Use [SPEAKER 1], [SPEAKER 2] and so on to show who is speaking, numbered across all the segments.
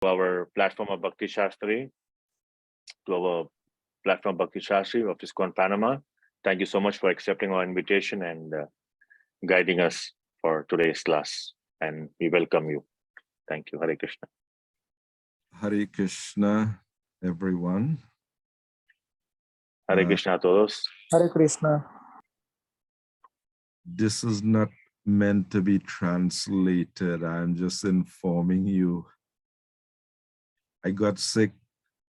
[SPEAKER 1] our platform of Bhakti Shastri, to our platform Bhakti Shastri of ISKCON Panama. Thank you so much for accepting our invitation and guiding us for today's class. And we welcome you. Thank you. Hare Krishna.
[SPEAKER 2] Hare Krishna, everyone.
[SPEAKER 1] Hare Krishna a todos.
[SPEAKER 3] Hare Krishna.
[SPEAKER 2] This is not meant to be translated. I'm just informing you. I got sick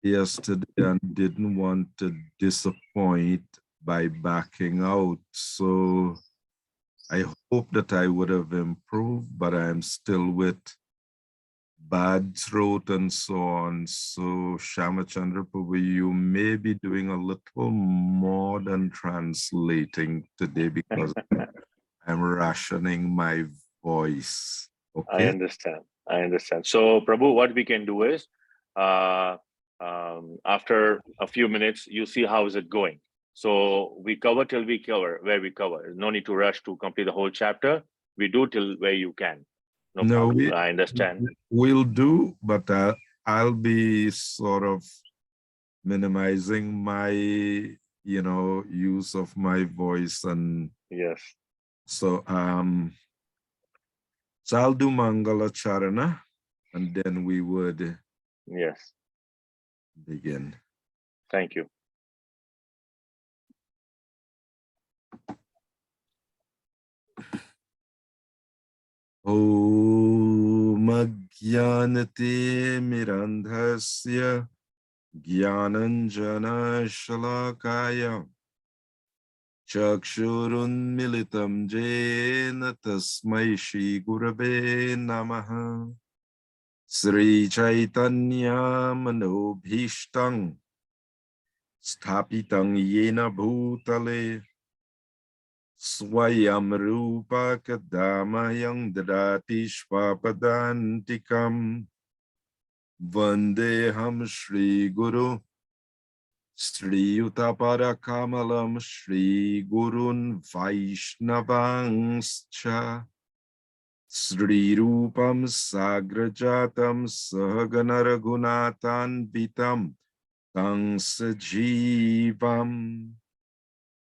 [SPEAKER 2] yesterday and didn't want to disappoint by backing out. So I hope that I would have improved, but I'm still with bad throat and so on. So Shamachandra Prabhu, you may be doing a little more than translating today because I'm rationing my voice. Okay.
[SPEAKER 1] I understand. So Prabhu, what we can do is after a few minutes, you see how is it going. So we cover till we cover where we cover. No need to rush to complete the whole chapter. We do till where you can. No, I understand.
[SPEAKER 2] We'll do, but I'll be sort of minimizing my, use of my voice and
[SPEAKER 1] yes.
[SPEAKER 2] So so I'll do Mangala Charana, and then we would begin.
[SPEAKER 1] Thank you.
[SPEAKER 2] Om Agyanate Mirandhasya Gyananjana Shalakaya Chakshurun Militam Jena Tasmai Shri Gurave Namaha Sri Chaitanya Manobhishtam Stapitang Yena Bhutale Swayam Rupa Kadamayang Dadati Shvapadantikam Vandeham Shri Guru Sri Utapara Kamalam Shri Gurun Vaishnavangscha Sri Rupam Sagrajatam Sahagana Raghunatan Vitam Tang Sajivam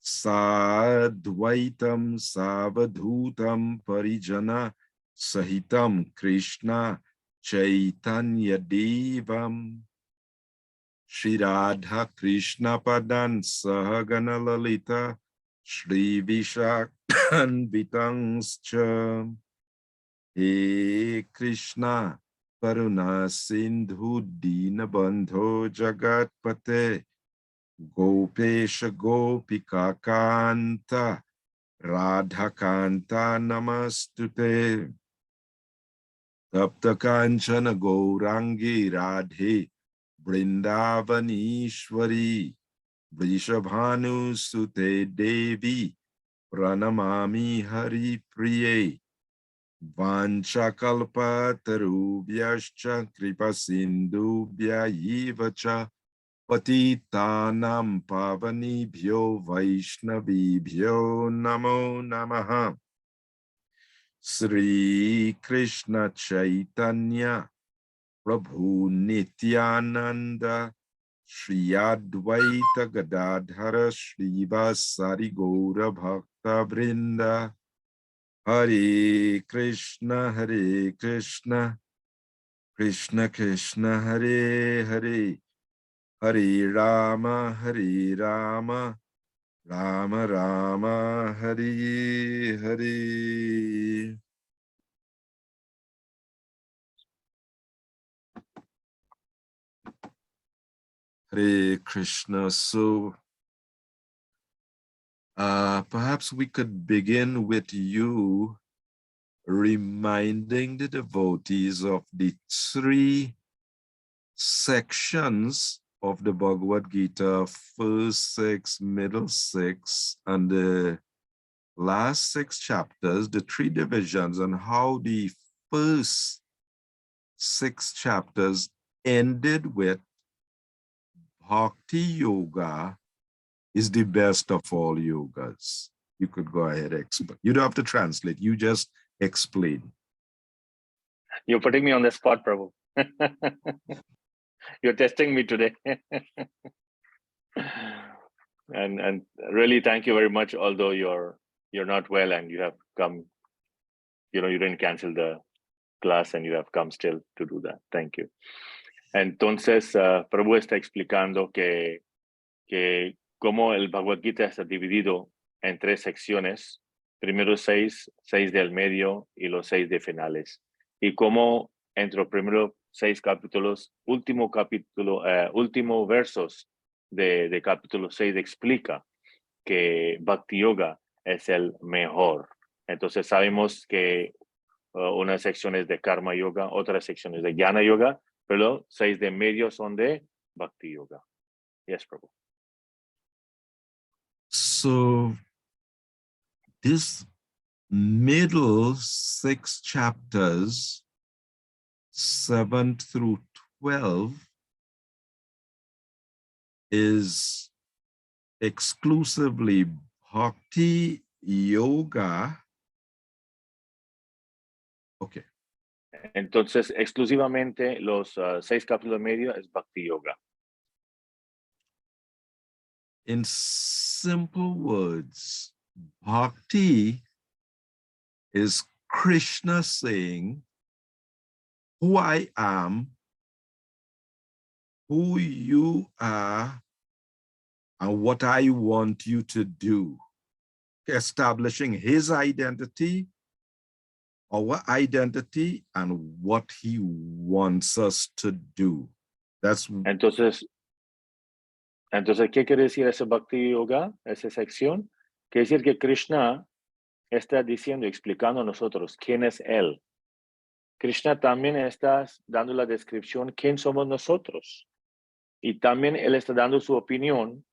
[SPEAKER 2] Sadvaitam Savadhutam Parijana Sahitam Krishna Chaitanya Devam Shri Radha Krishna Padan Sahagana Lalita Shri Vishakhan Vitangscha He Krishna Karuna Sindhu Dina Bandho Jagatpate Gopesha Gopika Kanta Radha Kanta Namastute Tapta Kanchana Gourangi Radhe Vrindavanishwari Vrishabhanu Sute Devi Pranamami Hari Priye Vanchakalpa Tarubhyascha Kripa Sindhubhya Yivacha Patitanam Pavanibhyo Vaishnavibhyo Namo Namaha Sri Krishna Chaitanya Prabhu Nityananda Shri Advaita Gadadhara Shri Vasari Gaura Bhakta Vrinda Hare Krishna Krishna Krishna Hare Hare Hare Rama Rama Rama Hare Hare. Hare Krishna. So perhaps we could begin with you reminding the devotees of the 3 sections of the Bhagavad Gita, first 6, middle 6, and the last 6 chapters, the 3 divisions, and how the first 6 chapters ended with Bhakti Yoga is the best of all yogas. You could go ahead and explain. You don't have to translate. You just explain.
[SPEAKER 1] You're putting me on the spot, Prabhu. You're testing me today. and really thank you very much, although you're not well and you have come, you didn't cancel the class and you have come still to do that. Thank you. Entonces, Prabhu está explicando que cómo el Bhagavad Gita está dividido en 3 secciones, primero 6 del medio y los 6 de finales. Y cómo entre los primeros 6 capítulos, último versos de capítulo 6 explica que Bhakti Yoga es el mejor. Entonces sabemos que unas secciones de Karma Yoga, otras secciones de Jnana Yoga, pero 6 de medio son de Bhakti Yoga. Yes, Prabhu.
[SPEAKER 2] So this middle 6 chapters, 7 through 12, is exclusively Bhakti Yoga. Okay.
[SPEAKER 1] Entonces, exclusivamente los 6 capítulos medio es Bhakti Yoga.
[SPEAKER 2] In simple words, Bhakti is Krishna saying, who I am, who you are, and what I want you to do. Establishing his identity, our identity, and what he wants us to do. That's
[SPEAKER 1] Entonces, ¿qué quiere decir ese Bhakti Yoga, esa sección? Quiere decir que Krishna está diciendo, explicando a nosotros quién es él. Krishna también está dando la descripción quién somos nosotros. Y también él está dando su opinión,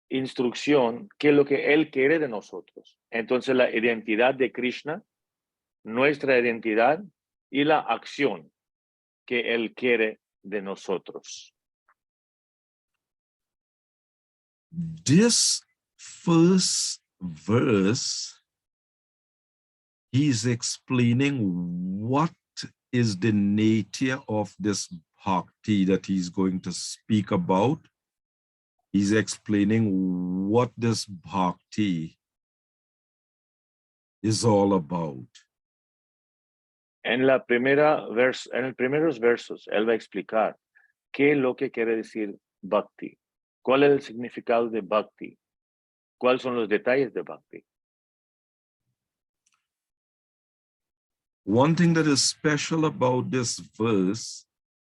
[SPEAKER 1] instrucción, qué es lo que él quiere de nosotros. Entonces la identidad de Krishna, nuestra identidad y la acción que él quiere de nosotros.
[SPEAKER 2] this first verse, he's explaining what is the nature of this bhakti that he's going to speak about. He's explaining what this bhakti is all about.
[SPEAKER 1] En el primeros versos, él va a explicar qué es lo que quiere decir Bhakti, cuál es el significado de Bhakti, cuáles son los detalles de Bhakti.
[SPEAKER 2] One thing that is special about this verse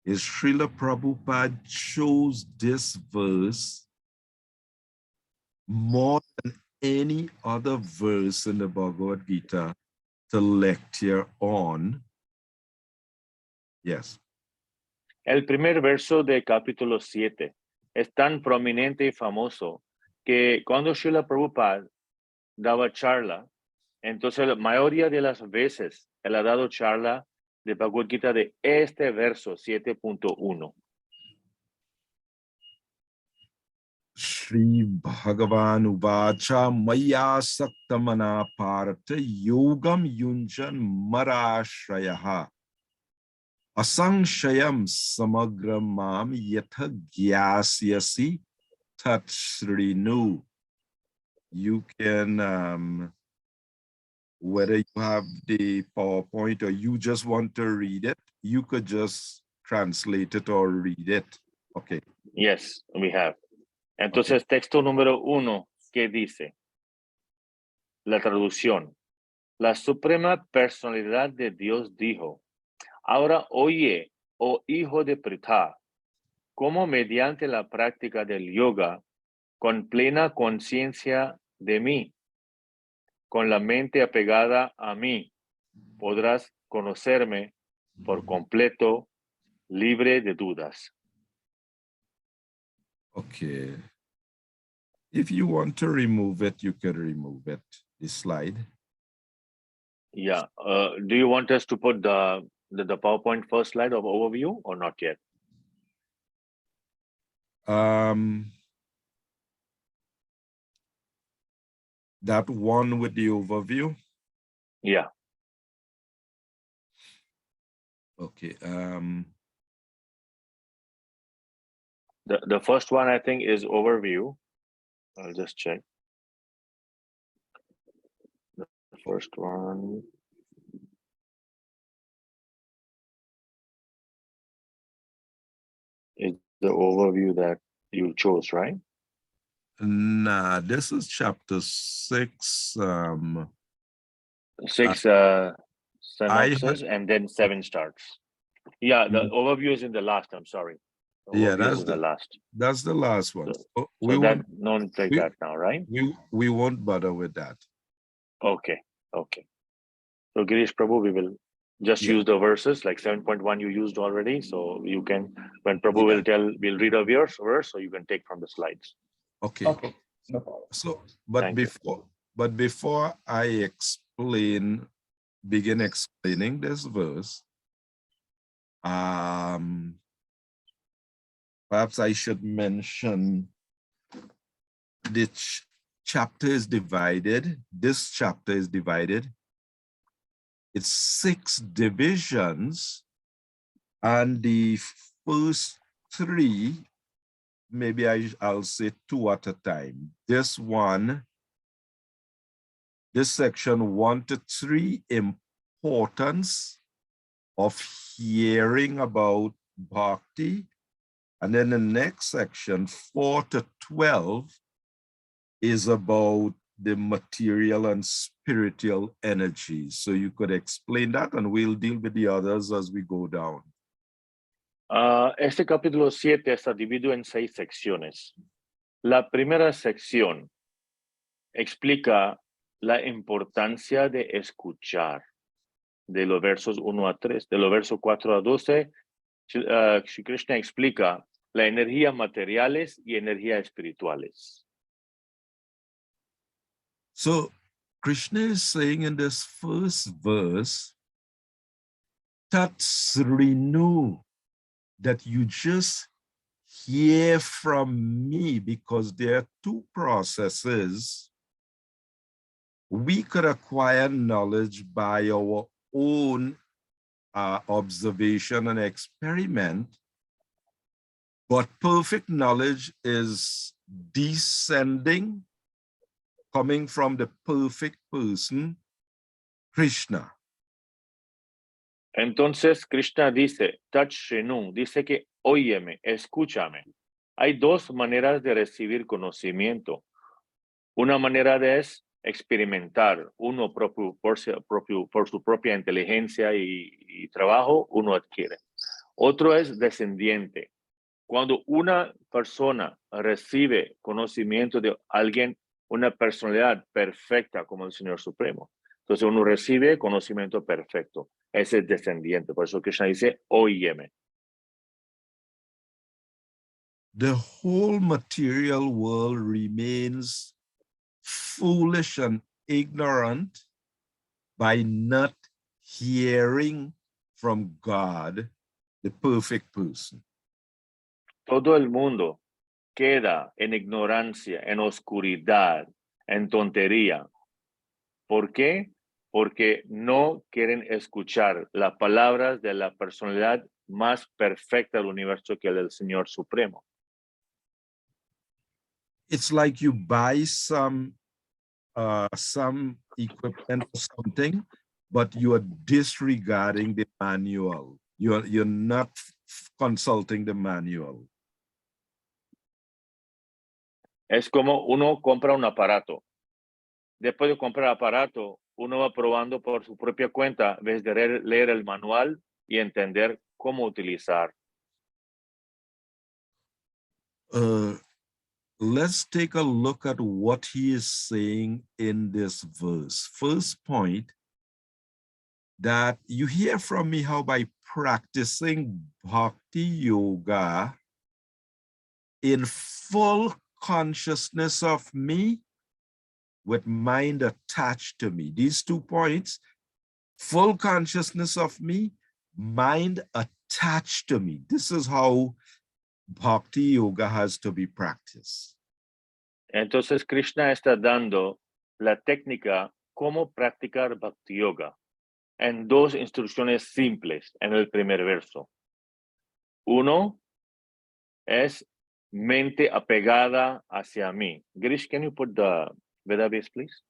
[SPEAKER 2] is Srila Prabhupada chose this verse more than any other verse in the Bhagavad Gita to lecture on. Yes.
[SPEAKER 1] El primer verso de capítulo 7 es tan prominente y famoso que cuando Srila Prabhupada daba charla, entonces la mayoría de las veces él ha dado charla de Bhagavad Gita de este verso 7.1.
[SPEAKER 2] Shri Bhagavan Uvacha Maya Saktamana Parata Yogam Yunjan Marashrayaha Asangshayam Samagramam Yatha Gyasyasi Tat Srinu. You can, whether you have the PowerPoint or you just want to read it, you could just translate it or read it. Okay.
[SPEAKER 1] Yes, we have. Entonces, okay. Texto número 1, ¿qué dice? La traducción. La Suprema Personalidad de Dios dijo, ahora oye, oh hijo de Pritha, cómo mediante la práctica del yoga, con plena conciencia de mí, con la mente apegada a mí, podrás conocerme por completo, libre de dudas.
[SPEAKER 2] Okay. If you want to remove it, you can remove it, this slide.
[SPEAKER 1] Yeah. Do you want us to put the PowerPoint first slide of overview or not yet?
[SPEAKER 2] That one with the overview?
[SPEAKER 1] Yeah.
[SPEAKER 2] Okay.
[SPEAKER 1] The first one I think is overview. I'll just check. The first one is the overview that you chose, right?
[SPEAKER 2] Nah, this is chapter 6.
[SPEAKER 1] 6
[SPEAKER 2] I
[SPEAKER 1] synopsis,
[SPEAKER 2] had,
[SPEAKER 1] and then 7 starts. Yeah, the
[SPEAKER 2] mm,
[SPEAKER 1] overview is in the last. I'm sorry. The
[SPEAKER 2] yeah,
[SPEAKER 1] overview is in the last.
[SPEAKER 2] that's the last one.
[SPEAKER 1] So,
[SPEAKER 2] So
[SPEAKER 1] so that don't take
[SPEAKER 2] we
[SPEAKER 1] that now, right?
[SPEAKER 2] we won't bother with that.
[SPEAKER 1] Okay. Okay. So Girish Prabhu, we will just
[SPEAKER 2] Yeah,
[SPEAKER 1] use the verses like 7.1 you used already. So you can, when Prabhu
[SPEAKER 2] yeah.
[SPEAKER 1] will tell, we'll read a verse, so you can take from the slides.
[SPEAKER 2] Okay.
[SPEAKER 3] Okay, no problem.
[SPEAKER 2] So,
[SPEAKER 1] Thank you.
[SPEAKER 2] before I begin explaining this verse, perhaps I should mention this chapter is divided. This chapter is divided. It's 6 divisions, and the first 3, maybe I'll say 2 at a time. This section 1 to 3, importance of hearing about bhakti. And then the next section, 4 to 12, is about the material and spiritual energies. So you could explain that, and we'll deal with the others as we go down.
[SPEAKER 1] Este capítulo 7 está dividido en 6 secciones. La primera sección explica la importancia de escuchar, de los versos 1 a 3. De los versos 4 a 12, Shri Krishna explica la energía materiales y energía espirituales.
[SPEAKER 2] So Krishna is saying in this first verse, Tat Srinu, that you just hear from me, because there are 2 processes. We could acquire knowledge by our own observation and experiment, but perfect knowledge is descending, coming from the perfect person, Krishna.
[SPEAKER 1] Entonces Krishna dice, Tat Shrinu, dice que óyeme, escúchame. Hay 2 maneras de recibir conocimiento. Una manera es experimentar, uno por su propia inteligencia y trabajo, uno adquiere. Otro es descendiente. Cuando una persona recibe conocimiento de alguien, una personalidad perfecta como el Señor Supremo, entonces uno recibe conocimiento perfecto. Ese es descendiente. Por eso Krishna dice, óyeme.
[SPEAKER 2] The whole material world remains foolish and ignorant by not hearing from God, the perfect person.
[SPEAKER 1] Todo el mundo queda en ignorancia, en oscuridad, en tontería. ¿Por qué? Porque no quieren escuchar las palabras de la personalidad más perfecta del universo, que es el Señor Supremo.
[SPEAKER 2] It's like you buy some equipment or something, but you are disregarding the manual. You're not consulting the manual.
[SPEAKER 1] Es como uno compra un aparato. Después de comprar el aparato, uno va probando por su propia cuenta, en vez de leer el manual y entender cómo utilizar.
[SPEAKER 2] Let's take a look at what he is saying in this verse. First point, that you hear from me how by practicing bhakti yoga in full consciousness of me, with mind attached to me. These 2 points, full consciousness of me, mind attached to me. This is how bhakti yoga has to be practiced.
[SPEAKER 1] Entonces Krishna está dando la técnica cómo practicar Bhakti Yoga. en dos instrucciones simples en el primer verso. Uno es mente apegada hacia mí. Girish, can you put the Vedabase, please?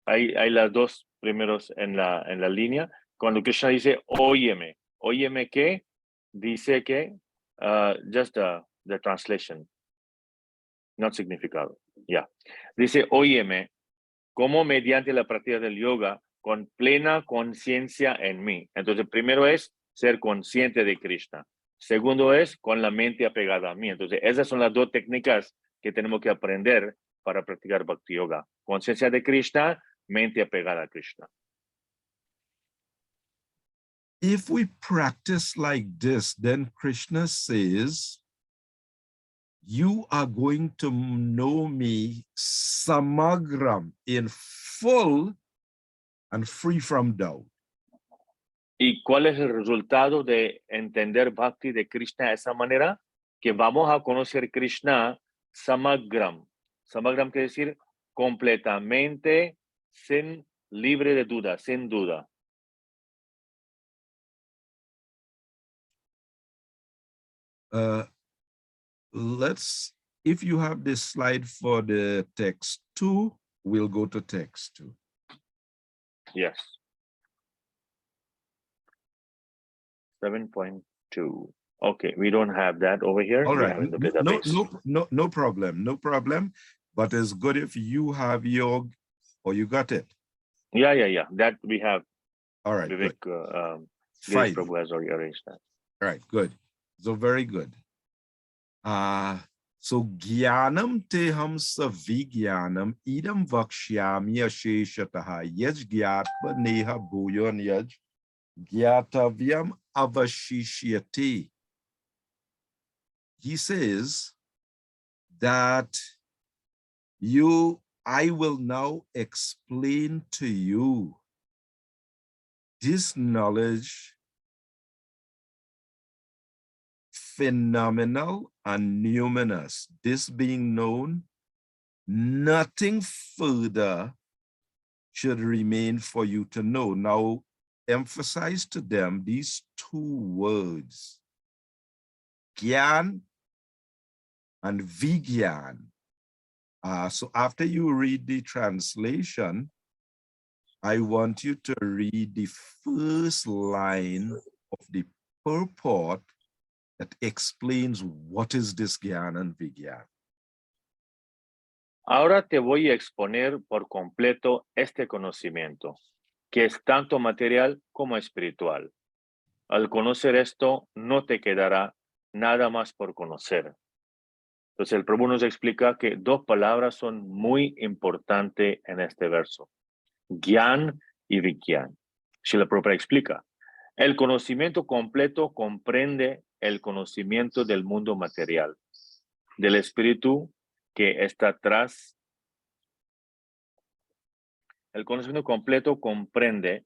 [SPEAKER 1] Hay las dos primeros en la línea. Cuando Krishna dice, óyeme, óyeme que, dice que, just the translation, not significado. Ya. Dice, óyeme, como mediante la práctica del yoga, con plena conciencia en mí. Entonces, primero es ser consciente de Krishna. Segundo es con la mente apegada a mí. Entonces, esas son las dos técnicas que tenemos que aprender para practicar Bhakti Yoga. Conciencia de Krishna, mente apegada a Krishna.
[SPEAKER 2] If we practice like this, then Krishna says, you are going to know me samagram, in full and free from doubt.
[SPEAKER 1] ¿Y cuál es el resultado de entender Bhakti de Krishna de esa manera? Que vamos a conocer Krishna samagram. Samagram quiere decir completamente, sin libre de duda, sin duda.
[SPEAKER 2] If you have this slide for the text 2, we'll go to text 2.
[SPEAKER 1] Yes. 7.2. Okay, we don't have that over here.
[SPEAKER 2] All right, no problem, no problem. But it's good if you have your, or you got it.
[SPEAKER 1] Yeah. That we have.
[SPEAKER 2] All right,
[SPEAKER 1] Vivek,
[SPEAKER 2] good.
[SPEAKER 1] Prabhu has already arranged that.
[SPEAKER 2] All right, good. So very good. So Gyanam teham savigyanam idam vakshyami asheshataha yaj gyatva neha bhuyon yaj gyatavyam avashishyati. He says that I will now explain to you this knowledge, phenomenal and numinous, this being known, nothing further should remain for you to know. Now, emphasize to them these two words, Gyan and Vigyan. So after you read the translation, I want you to read the first line of the purport that explains what is this Gyan and Vigyan.
[SPEAKER 1] Ahora te voy a exponer por completo este conocimiento, que es tanto material como espiritual. Al conocer esto, no te quedará nada más por conocer. Entonces el Prabhu nos explica que dos palabras son muy importantes en este verso, Gyan y Vigyan. Srila Prabhupada explica, el conocimiento completo comprende el conocimiento del mundo material, del espíritu que está atrás. El conocimiento completo comprende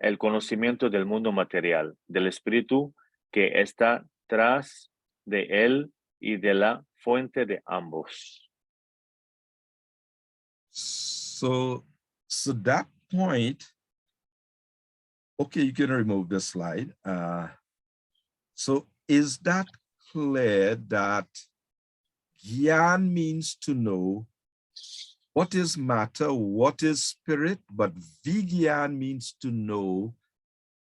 [SPEAKER 1] el conocimiento del mundo material, del espíritu que está tras de él y de la fuente de ambos.
[SPEAKER 2] So that point, okay, you can remove the slide. So is that clear that Gyan means to know what is matter, what is spirit, but Vigyan means to know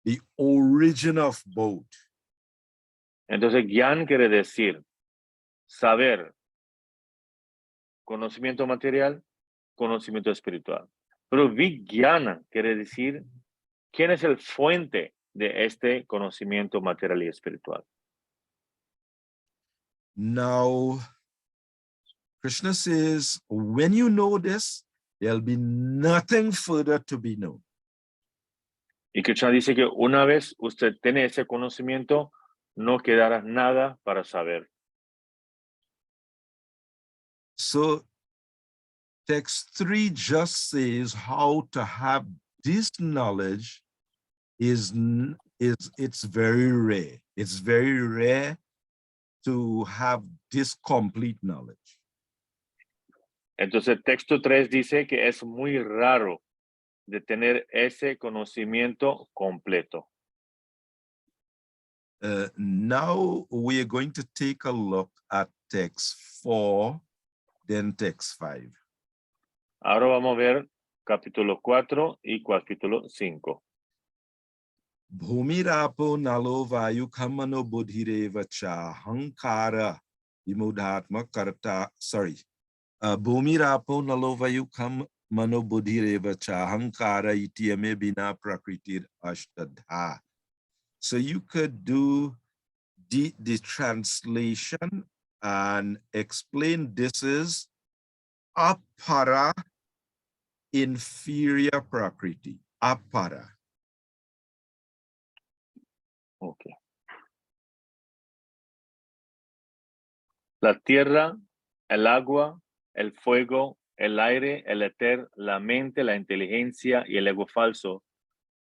[SPEAKER 2] the origin of both.
[SPEAKER 1] Entonces, Gyan quiere decir saber, conocimiento material, conocimiento espiritual. Pero Vigyana quiere decir quién es el fuente de este conocimiento material y espiritual.
[SPEAKER 2] Now, Krishna says, when you know this, there'll be nothing further to be known.
[SPEAKER 1] Y Krishna dice que una vez usted tiene ese conocimiento, no quedará nada para saber.
[SPEAKER 2] So text 3 just says how to have this knowledge it's very rare. It's very rare to have this complete knowledge.
[SPEAKER 1] Entonces, texto 3 dice que es muy raro de tener ese conocimiento completo.
[SPEAKER 2] Now we are going to take a look at text 4, then text 5.
[SPEAKER 1] Ahora vamos a ver capítulo 4 y capítulo 5.
[SPEAKER 2] Bhumirapo nalo vayu kamano buddhireva cha hankara vimudhatma karta, sorry. Bhumirapo nalo vayu kamano buddhireva cha hankara ityame bina prakritir ashtadha. So you could do the translation and explain this is apara inferior prakriti, apara.
[SPEAKER 1] Okay. La tierra, el agua, el fuego, el aire, el éter, la mente, la inteligencia y el ego falso.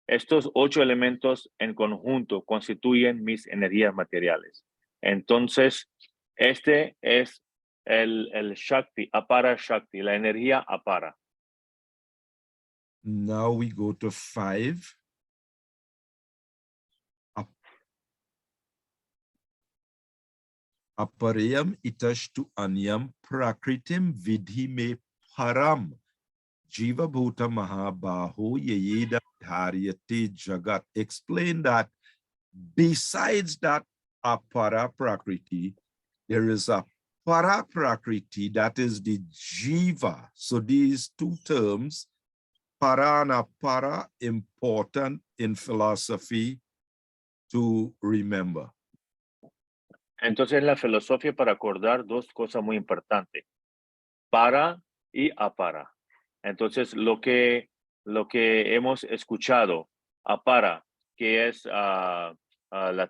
[SPEAKER 1] Estos 8 elementos en conjunto constituyen mis energías materiales. Entonces, este es el Shakti, Apara Shakti, la energía Apara.
[SPEAKER 2] Now we go to 5. Aparayam itashtu anyam prakritim vidhi me param jiva bhuta mahabaho yayeda dharyate jagat. Explain that besides that apara prakriti, there is a para prakriti, that is the jiva. So these two terms, para and apara, important in philosophy to remember.
[SPEAKER 1] Entonces, la filosofía para acordar 2 cosas muy importantes, para y apara. Entonces, lo que hemos escuchado, apara, que es la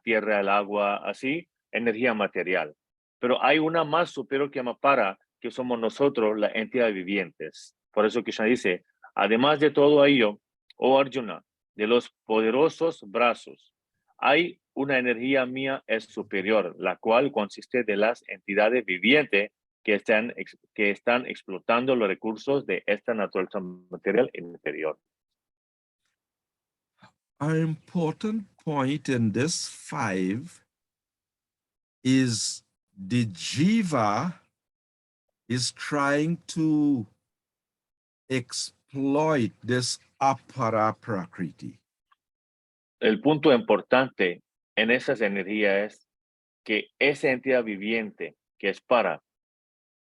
[SPEAKER 1] tierra, el agua, así, energía material. Pero hay una más superior que llama para, que somos nosotros, las entidades vivientes. Por eso Krishna dice, además de todo ello, oh Arjuna, de los poderosos brazos, hay una energía mía es superior, la cual consiste de las entidades vivientes que están explotando los recursos de esta naturaleza material inferior.
[SPEAKER 2] An important point in this 5 is the jiva is trying to exploit this apara prakriti.
[SPEAKER 1] El punto importante en esas energías es que esa entidad viviente que es para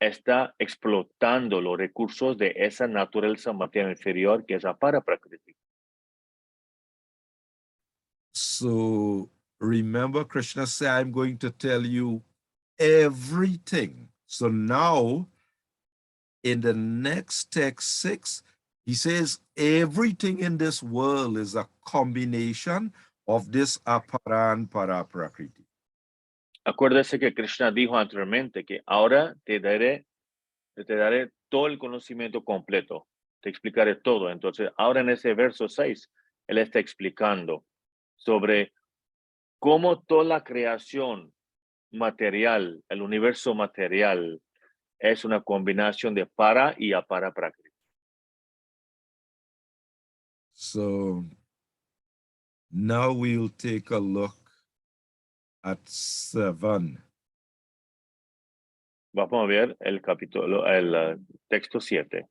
[SPEAKER 1] está explotando los recursos de esa naturaleza material inferior que es la para prakriti.
[SPEAKER 2] So remember, Krishna said, I'm going to tell you everything. So now in the next text 6, he says everything in this world is a combination of this apara and para prakriti.
[SPEAKER 1] Acuérdese que Krishna dijo anteriormente que ahora te daré todo el conocimiento completo, te explicaré todo. Entonces, ahora en ese verso 6, él está explicando sobre cómo toda la creación material, el universo material, es una combinación de para y apara prakriti.
[SPEAKER 2] So now we'll take a look at 7.
[SPEAKER 1] Vamos a ver el capítulo, el texto 7.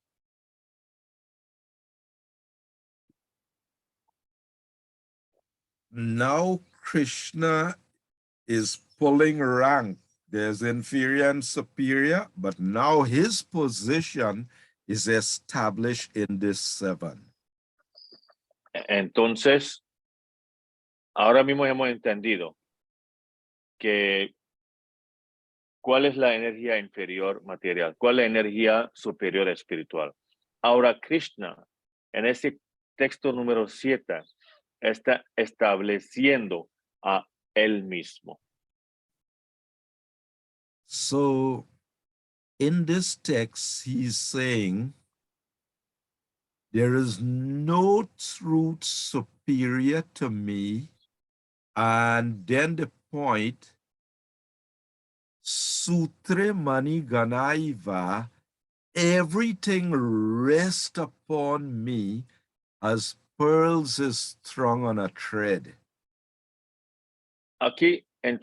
[SPEAKER 2] Now Krishna is pulling rank. There's inferior and superior, but now his position is established in this 7.
[SPEAKER 1] Entonces, ahora mismo hemos entendido que cuál es la energía inferior material, cuál es la energía superior espiritual. Ahora Krishna, en ese texto número 7, está estableciendo a él mismo.
[SPEAKER 2] So in this text, he's saying, there is no truth superior to me. And then the point, Sutre Mani Ganaiva, everything rests upon me. as pearls is strung on a thread.
[SPEAKER 1] Aquí en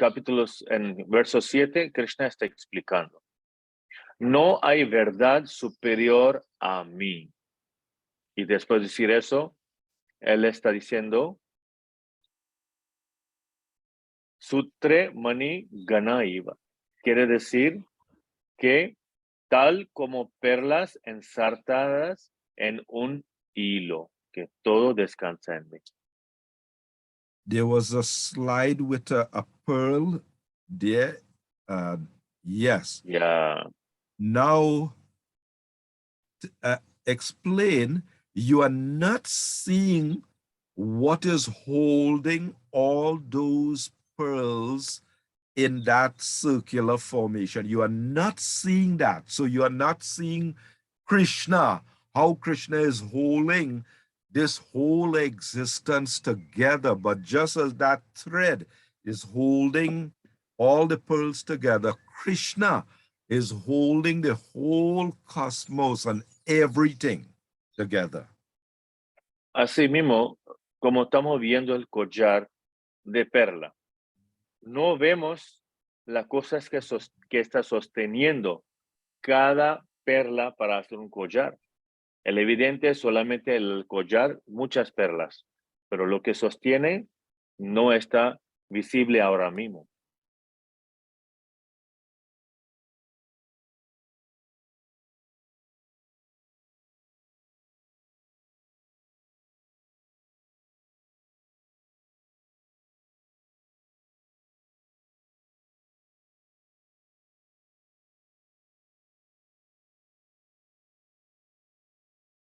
[SPEAKER 1] verso 7, Krishna está explicando. No hay verdad superior a mí. Y después de decir eso, él está diciendo, Sutre Mani Ganaiva. Quiere decir que tal como perlas ensartadas en un hilo, que todo descansa en mí.
[SPEAKER 2] There was a slide with a pearl there. Yes.
[SPEAKER 1] Yeah.
[SPEAKER 2] Now, explain, you are not seeing what is holding all those pearls in that circular formation. You are not seeing that. So you are not seeing Krishna, how Krishna is holding this whole existence together. But just as that thread is holding all the pearls together, Krishna is holding the whole cosmos and everything together.
[SPEAKER 1] Así mismo, como estamos viendo el collar de perla, no vemos las cosas que está sosteniendo cada perla para hacer un collar. El evidente es solamente el collar, muchas perlas, pero lo que sostiene no está visible ahora mismo.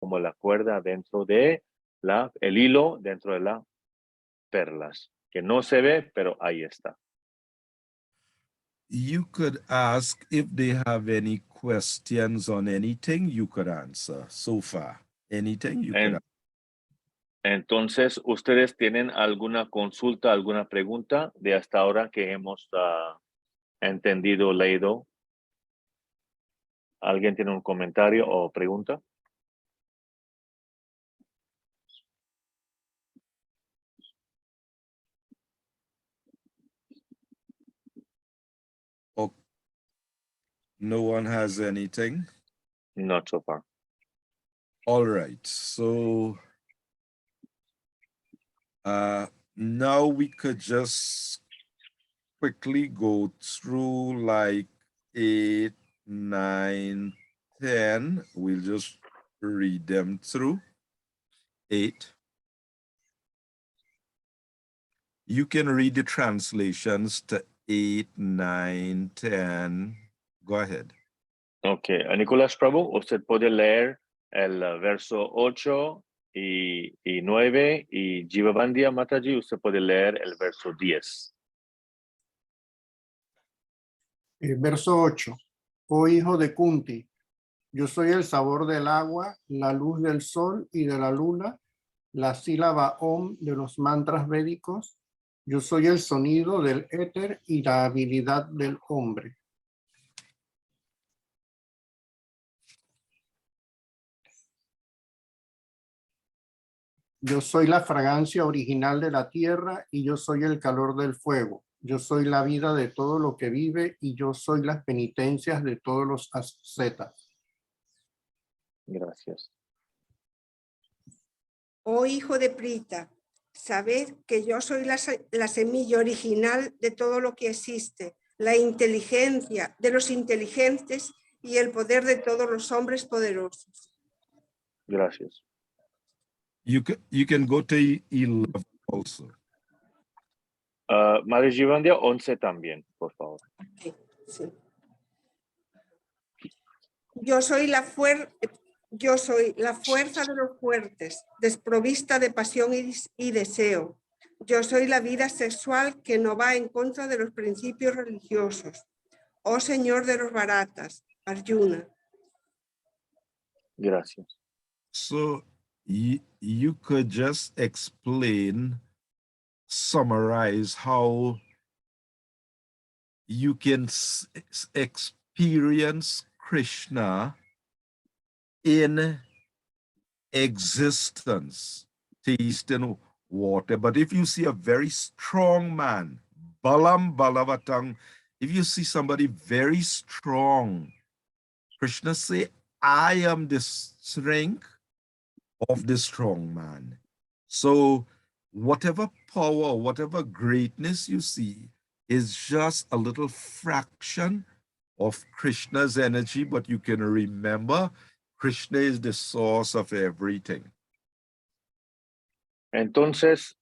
[SPEAKER 1] Como la cuerda dentro de el hilo dentro de las perlas, que no se ve, pero ahí está.
[SPEAKER 2] You could ask if they have any questions on anything you could answer so far. Anything you could answer.
[SPEAKER 1] Entonces, ¿ustedes tienen alguna consulta, alguna pregunta de hasta ahora que hemos entendido, leído? ¿Alguien tiene un comentario o pregunta?
[SPEAKER 2] Oh, no one has anything?
[SPEAKER 1] Not so far.
[SPEAKER 2] All right. So now we could just quickly go through like 8, 9, 10. We'll just read them through. 8. You can read the translations to 8, 9, 10. Go ahead.
[SPEAKER 1] Ok, Nicolás Prabhu, usted puede leer el verso 8 y 9, y Jivabandia Mataji, usted puede leer el verso 10.
[SPEAKER 3] Verso 8. Oh hijo de Kunti, yo soy el sabor del agua, la luz del sol y de la luna, la sílaba Om de los mantras védicos. Yo soy el sonido del éter y la habilidad del hombre. Yo soy la fragancia original de la tierra y yo soy el calor del fuego. Yo soy la vida de todo lo que vive y yo soy las penitencias de todos los ascetas.
[SPEAKER 1] Gracias.
[SPEAKER 4] Oh hijo de Prita, sabed que yo soy la semilla original de todo lo que existe, la inteligencia de los inteligentes y el poder de todos los hombres poderosos.
[SPEAKER 1] Gracias.
[SPEAKER 2] You can go to 11 also.
[SPEAKER 1] Madre Jivabandia, 11 también, por favor.
[SPEAKER 4] Sí. Yo soy la fuerza de los fuertes, desprovista de pasión y deseo. Yo soy la vida sexual que no va en contra de los principios religiosos. Oh Señor de los Bharatas, Arjuna.
[SPEAKER 1] Gracias.
[SPEAKER 2] So you could just explain, summarize how you can experience Krishna in existence, tasting water. But if you see a very strong man, balam balavatang, if you see somebody very strong, Krishna say, I am the strength of the strong man. So whatever power, whatever greatness you see is just a little fraction of Krishna's energy, but you can remember Krishna is the source of everything.
[SPEAKER 1] Entonces,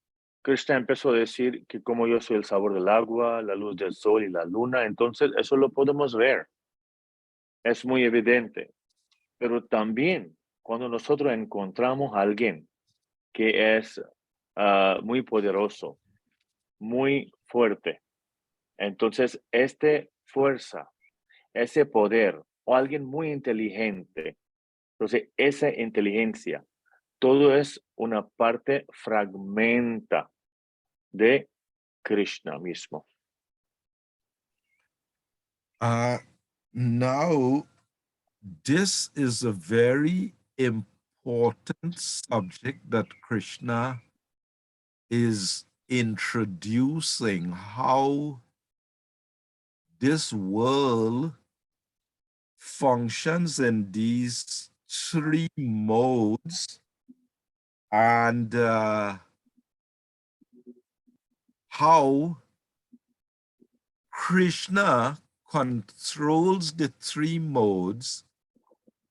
[SPEAKER 1] Krishna empezó a decir que como yo soy el sabor del agua, la luz del sol y la luna, entonces eso lo podemos ver. Es muy evidente. Pero también cuando nosotros encontramos a alguien que es muy poderoso, muy fuerte, entonces esta fuerza, ese poder o alguien muy inteligente, entonces esa inteligencia, todo es una parte fragmenta de Krishna mismo.
[SPEAKER 2] Now, this is a very important subject that Krishna is introducing, how this world functions in these three modes, and how Krishna controls the three modes,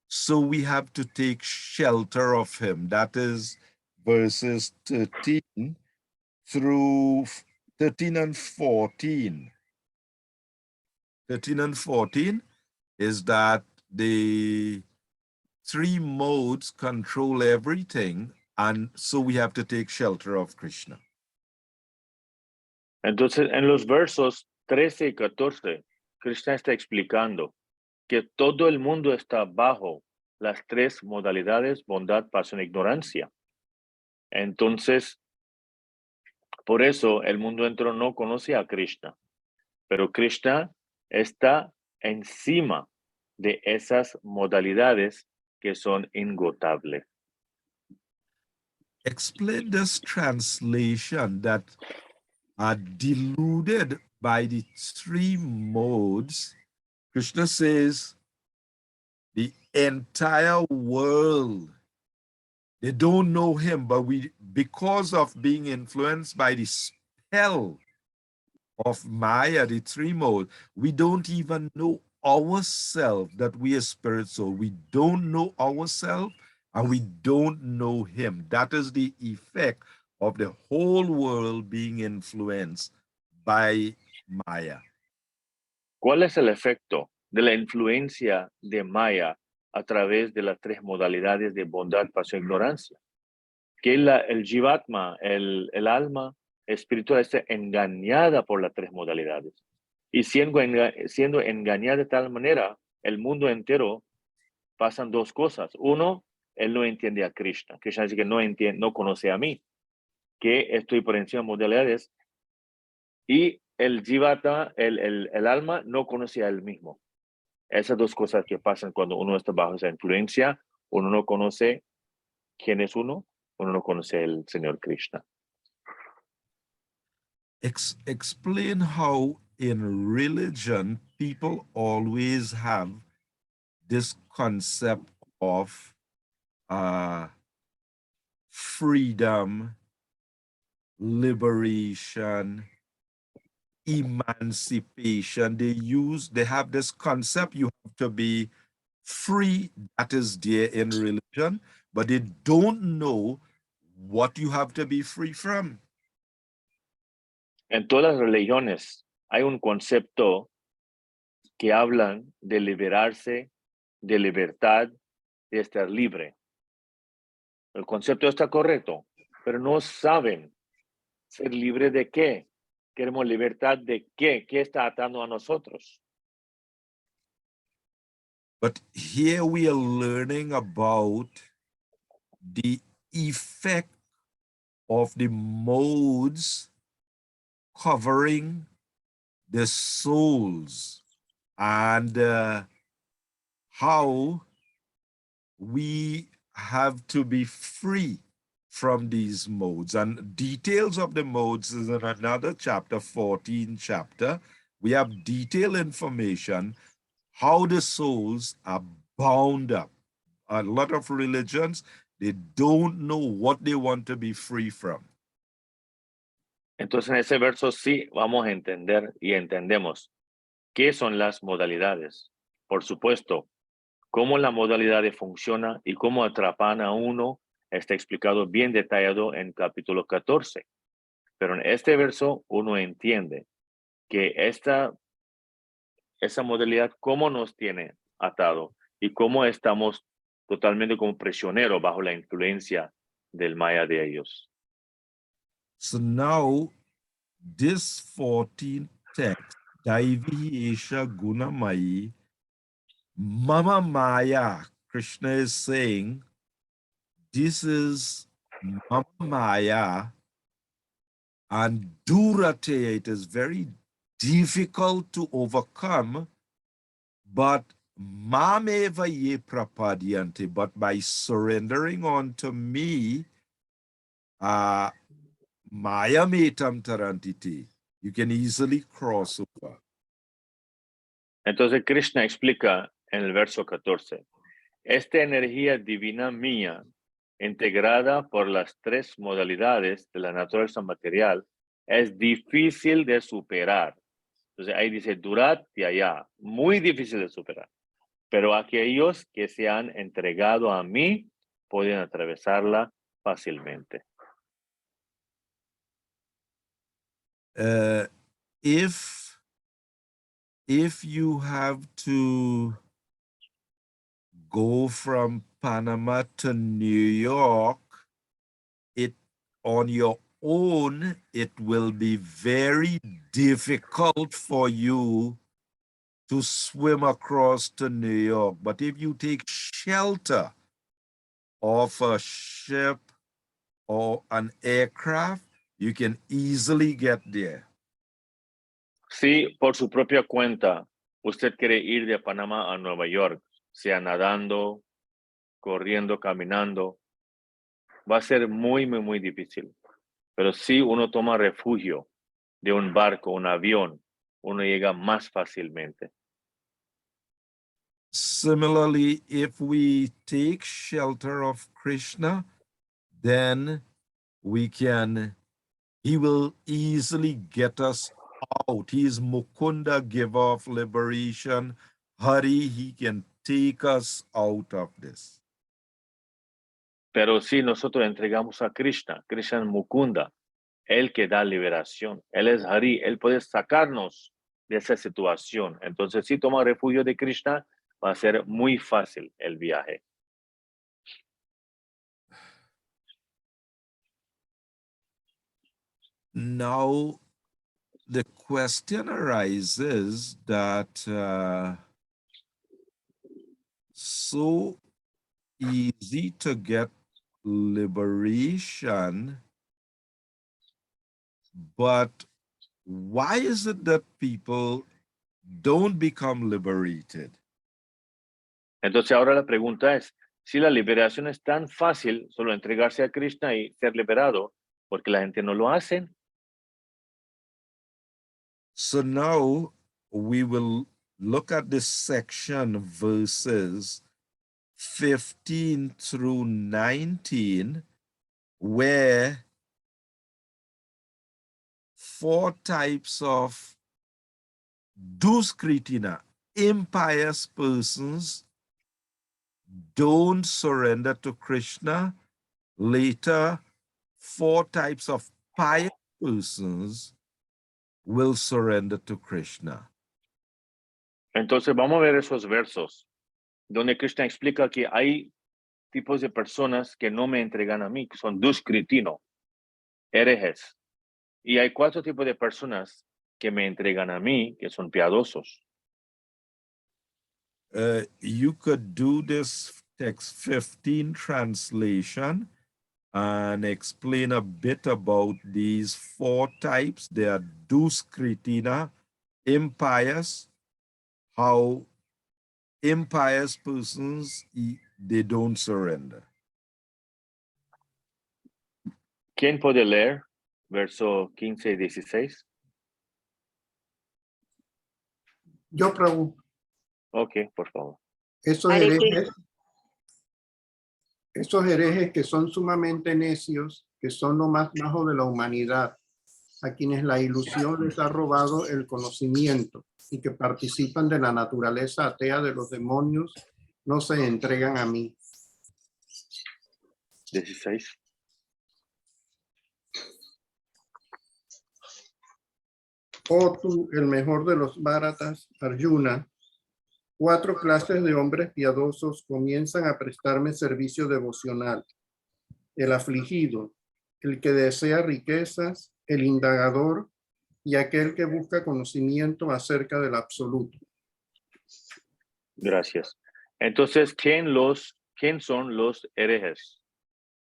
[SPEAKER 2] so we have to take shelter of him. That is verses 13 through 13 and 14. 13 and 14 is that the three modes control everything, and so we have to take shelter of Krishna.
[SPEAKER 1] Entonces, en los versos 13 y 14, Krishna está explicando que todo el mundo está bajo las tres modalidades, bondad, pasión e ignorancia. Entonces, por eso el mundo entero no conoce a Krishna, pero Krishna está encima de esas modalidades que son ingotables.
[SPEAKER 2] Explain this translation that are deluded by the three modes. Krishna says the entire world, they don't know him, but because of being influenced by the spell of Maya, the three mode, we don't even know ourselves, that we are spirit soul. We don't know ourselves and we don't know him. That is the effect of the whole world being influenced by Maya.
[SPEAKER 1] ¿Cuál es el efecto de la influencia de Maya a través de las tres modalidades de bondad, pasión e ignorancia? Que el Jivatma, el alma espiritual, está engañada por las tres modalidades. Y siendo engañada de tal manera, el mundo entero pasan dos cosas. Uno, él no entiende a Krishna. Krishna dice que no conoce a mí, que estoy por encima de modalidades. Y el Jivata, el alma, no conoce a él mismo. Esas dos cosas que pasan cuando uno está bajo esa influencia, uno no conoce quién es uno no conoce al Señor Krishna.
[SPEAKER 2] Explain how in religion people always have this concept of freedom, liberation, emancipation. They have this concept, you have to be free, that is there in religion, but they don't know what you have to be free from.
[SPEAKER 1] En todas las religiones hay un concepto que hablan de liberarse, de libertad, de estar libre. El concepto está correcto, pero no saben ser libre de qué. Queremos libertad de qué. ¿Qué está atando a nosotros?
[SPEAKER 2] But here we are learning about the effect of the modes covering the souls, and how we have to be free from these modes. And details of the modes is in another chapter, 14 chapter. We have detailed information how the souls are bound up. A lot of religions, they don't know what they want to be free from.
[SPEAKER 1] Entonces, en ese verso sí vamos a entender y entendemos qué son las modalidades. Por supuesto, cómo la modalidad funciona y cómo atrapan a uno está explicado bien detallado en capítulo 14. Pero en este verso uno entiende que esa modalidad cómo nos tiene atado y cómo estamos totalmente como prisioneros bajo la influencia del maya de ellos.
[SPEAKER 2] So now, this 14th text, Daivi Esha Gunamai, Mama Maya, Krishna is saying, this is Mama Maya, and Durate, it is very difficult to overcome, but Mameva ye prapadyanti, but by surrendering unto me, Maya metam tarantiti, you can easily cross over.
[SPEAKER 1] Entonces Krishna explica en el verso 14, esta energía divina mía, integrada por las tres modalidades de la naturaleza material, es difícil de superar. Entonces ahí dice durat y allá, muy difícil de superar. Pero aquellos que se han entregado a mí pueden atravesarla fácilmente.
[SPEAKER 2] If you have to go from Panama to New York, it on your own, it will be very difficult for you to swim across to New York. But if you take shelter of a ship or an aircraft, you can easily get there.
[SPEAKER 1] Si por su propia cuenta usted quiere ir de Panamá a Nueva York, sea nadando, corriendo, caminando, va a ser muy, muy, muy difícil. Pero si uno toma refugio de un barco, un avión, uno llega más fácilmente.
[SPEAKER 2] Similarly, if we take shelter of Krishna, then he will easily get us out. He is Mukunda, giver of liberation. Hari, he can take us out of this.
[SPEAKER 1] Pero si nosotros entregamos a Krishna, Krishna es Mukunda, Él que da liberación, Él es Hari, Él puede sacarnos de esa situación. Entonces, si toma refugio de Krishna, va a ser muy fácil el viaje.
[SPEAKER 2] Now, the question arises that so easy to get liberation, but why is it that people don't become liberated?
[SPEAKER 1] Entonces, ahora la pregunta es, si la liberación es tan fácil, solo entregarse a Krishna y ser liberado, ¿por qué la gente no lo hace?
[SPEAKER 2] So now we will look at this section, verses 15 through 19, where 4 types of duskritina, impious persons, don't surrender to Krishna. Later, 4 types of pious persons will surrender to Krishna.
[SPEAKER 1] Entonces, vamos a ver esos versos donde Krishna explica que hay tipos de personas que no me entregan a mí, que son duskritino, herejes. Y hay 4 tipos de personas que me entregan a mí, que son piadosos.
[SPEAKER 2] You could do this text 15 translation and explain a bit about these 4 types. They are duskritina, impious, how impious persons, they don't surrender.
[SPEAKER 1] ¿Quién puede leer verso 15 y 16?
[SPEAKER 3] Yo pregunto,
[SPEAKER 1] Ok, por favor.
[SPEAKER 3] esos
[SPEAKER 5] Hare
[SPEAKER 3] herejes que son sumamente necios, que son lo más bajo de la humanidad, a quienes la ilusión les ha robado el conocimiento y que participan de la naturaleza atea de los demonios, no se entregan a mí.
[SPEAKER 1] 16.
[SPEAKER 3] Oh tú, el mejor de los Bharatas, Arjuna, 4 clases de hombres piadosos comienzan a prestarme servicio devocional. El afligido, el que desea riquezas, el indagador y aquel que busca conocimiento acerca del absoluto.
[SPEAKER 1] Gracias. Entonces, ¿quién son los herejes?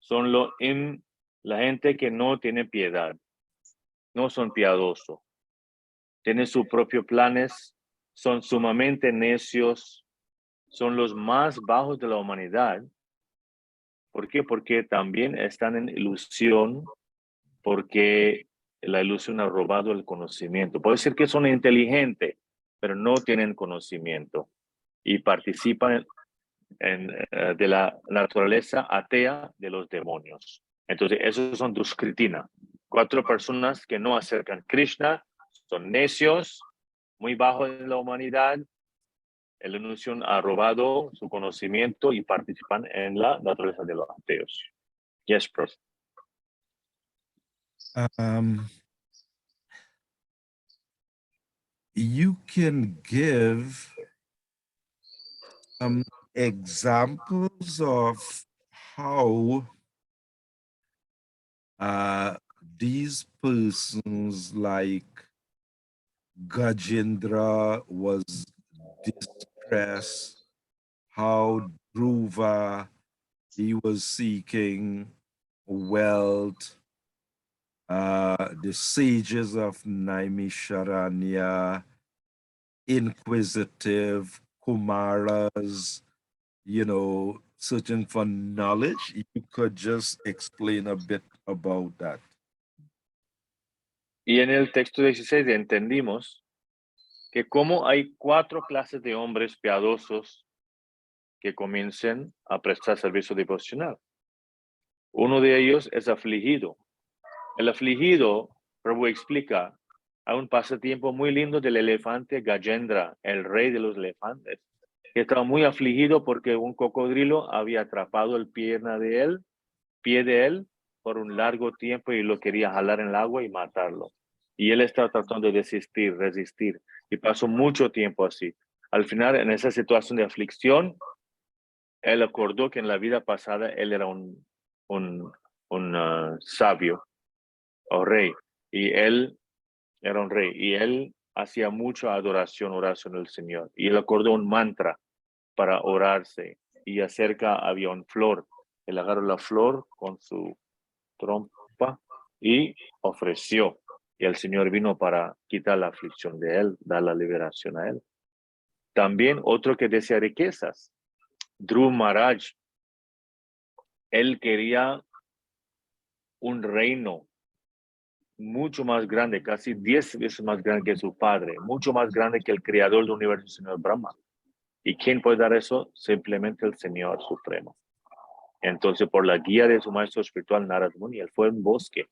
[SPEAKER 1] Son la gente que no tiene piedad, no son piadosos, tienen sus propios planes, son sumamente necios, son los más bajos de la humanidad. ¿Por qué? Porque también están en ilusión, porque la ilusión ha robado el conocimiento. Puede ser que son inteligentes, pero no tienen conocimiento y participan de la naturaleza atea de los demonios. Entonces, esos son Duskritina. 4 personas que no acercan a Krishna, son necios, muy bajos en la humanidad. La ilusión ha robado su conocimiento y participan en la naturaleza de los ateos. Yes, prof.
[SPEAKER 2] You can give some examples of how these persons like Gajendra was distressed, how Dhruva, he was seeking wealth, the sages of Naimisharanya, inquisitive Kumaras, searching for knowledge. You could just explain a bit about that.
[SPEAKER 1] Y en el texto 16 entendimos que como hay 4 clases de hombres piadosos que comiencen a prestar servicio devocional. Uno de ellos es afligido. El afligido, Prabhu explica, hay un pasatiempo muy lindo del elefante Gajendra, el rey de los elefantes, que estaba muy afligido porque un cocodrilo había atrapado el pie de él por un largo tiempo y lo quería jalar en el agua y matarlo. Y él estaba tratando de resistir, y pasó mucho tiempo así. Al final, en esa situación de aflicción, él acordó que en la vida pasada él era un sabio o rey, y él era un rey, y él hacía mucha oración al Señor, y él acordó un mantra para orarse, y acerca había una flor. Él agarró la flor con su trompa y ofreció, y el Señor vino para quitar la aflicción de él, dar la liberación a él. También otro que desea riquezas, Dhruv Maharaj, él quería un reino mucho más grande, casi 10 veces más grande que su padre, mucho más grande que el creador del universo, el Señor Brahma. ¿Y quién puede dar eso? Simplemente el Señor Supremo. Entonces, por la guía de su maestro espiritual, Narad Muni, él fue a un bosque.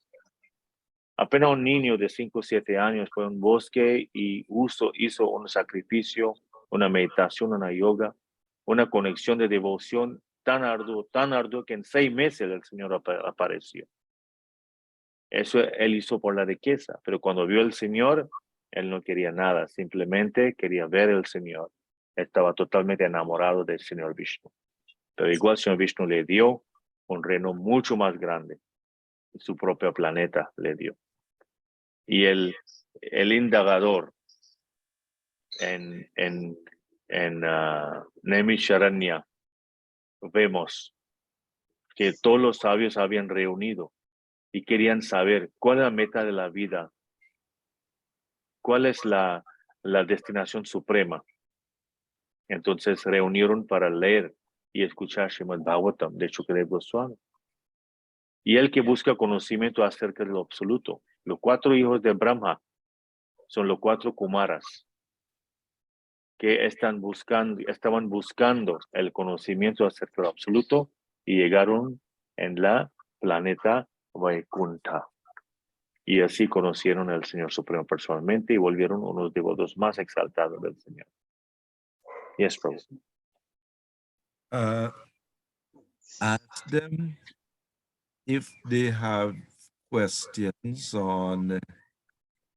[SPEAKER 1] Apenas un niño de 5 o 7 años fue a un bosque y hizo un sacrificio, una meditación, una yoga, una conexión de devoción tan arduo que en 6 meses el Señor apareció. Eso él hizo por la riqueza, pero cuando vio al Señor, él no quería nada, simplemente quería ver al Señor. Estaba totalmente enamorado del Señor Vishnu. Pero igual el Señor Vishnu le dio un reino mucho más grande. Su propio planeta le dio. Y el indagador en Naimisharanya, vemos que todos los sabios habían reunido y querían saber cuál es la meta de la vida, cuál es la destinación suprema. Entonces reunieron para leer y escuchar Srimad Bhagavatam de Shukadeva Goswami. y el que busca conocimiento acerca de lo absoluto. Los 4 hijos de Brahma son los 4 Kumaras que estaban buscando el conocimiento acerca de lo absoluto y llegaron en la planeta Vaikuntha. Y así conocieron al Señor Supremo personalmente y volvieron unos devotos más exaltados del Señor. Yes, Prabhu.
[SPEAKER 2] Ask them if they have questions on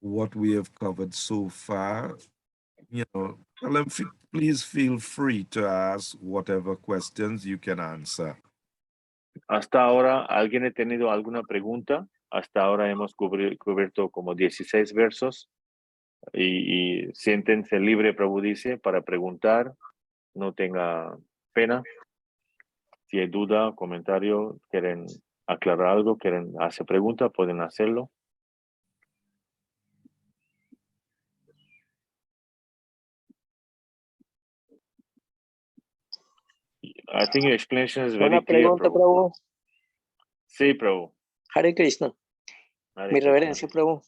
[SPEAKER 2] what we have covered so far. You know, tell them, please feel free to ask whatever questions you can answer.
[SPEAKER 1] Hasta ahora, ¿alguien ha tenido alguna pregunta? Hasta ahora hemos cubierto como 16 versos y siéntense libre, Prabhu dice, para preguntar. No tenga pena. Si hay duda, comentario, quieren aclarar algo, quieren hacer pregunta, pueden hacerlo. I think your explanation is very
[SPEAKER 5] Una
[SPEAKER 1] clear,
[SPEAKER 5] pregunta,
[SPEAKER 1] Prabhu.
[SPEAKER 5] Prabhu.
[SPEAKER 1] Sí, Prabhu.
[SPEAKER 5] Hare Krishna.
[SPEAKER 1] Hare
[SPEAKER 5] Mi
[SPEAKER 1] Krishna.
[SPEAKER 5] reverencia, Prabhu.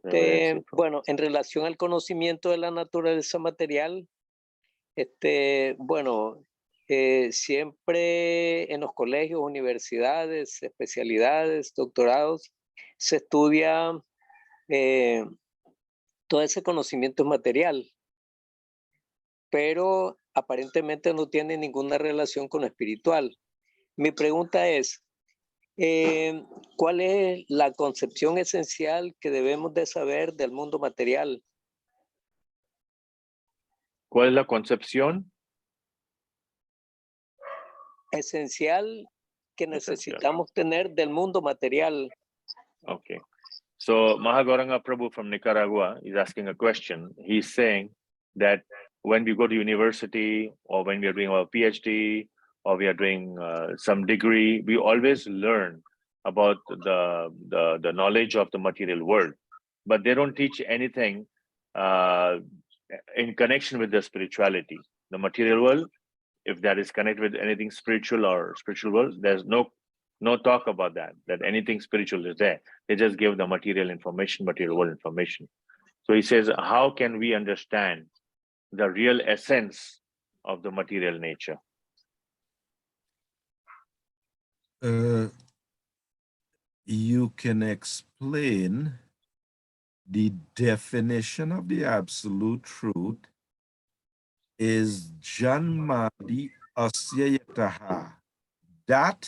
[SPEAKER 1] Reverencia, Prabhu.
[SPEAKER 5] Bueno, en relación al conocimiento de la naturaleza material, bueno, siempre en los colegios, universidades, especialidades, doctorados, se estudia todo ese conocimiento material, pero aparentemente no tiene ninguna relación con lo espiritual. Mi pregunta es, ¿cuál es la concepción esencial que debemos de saber del mundo material?
[SPEAKER 1] ¿Cuál es la concepción?
[SPEAKER 5] Esencial que necesitamos tener del mundo material.
[SPEAKER 1] Okay. So Mahagoranga Prabhu from Nicaragua is asking a question. He's saying that when we go to university or when we are doing our PhD or we are doing some degree, we always learn about the knowledge of the material world, but they don't teach anything in connection with the spirituality. The material world, if that is connected with anything spiritual or spiritual world, there's no talk about that anything spiritual is there. They just give the material information, material world information. So he says, how can we understand the real essence of the material nature?
[SPEAKER 2] You can explain the definition of the absolute truth is Janmadi Asya Yataha, that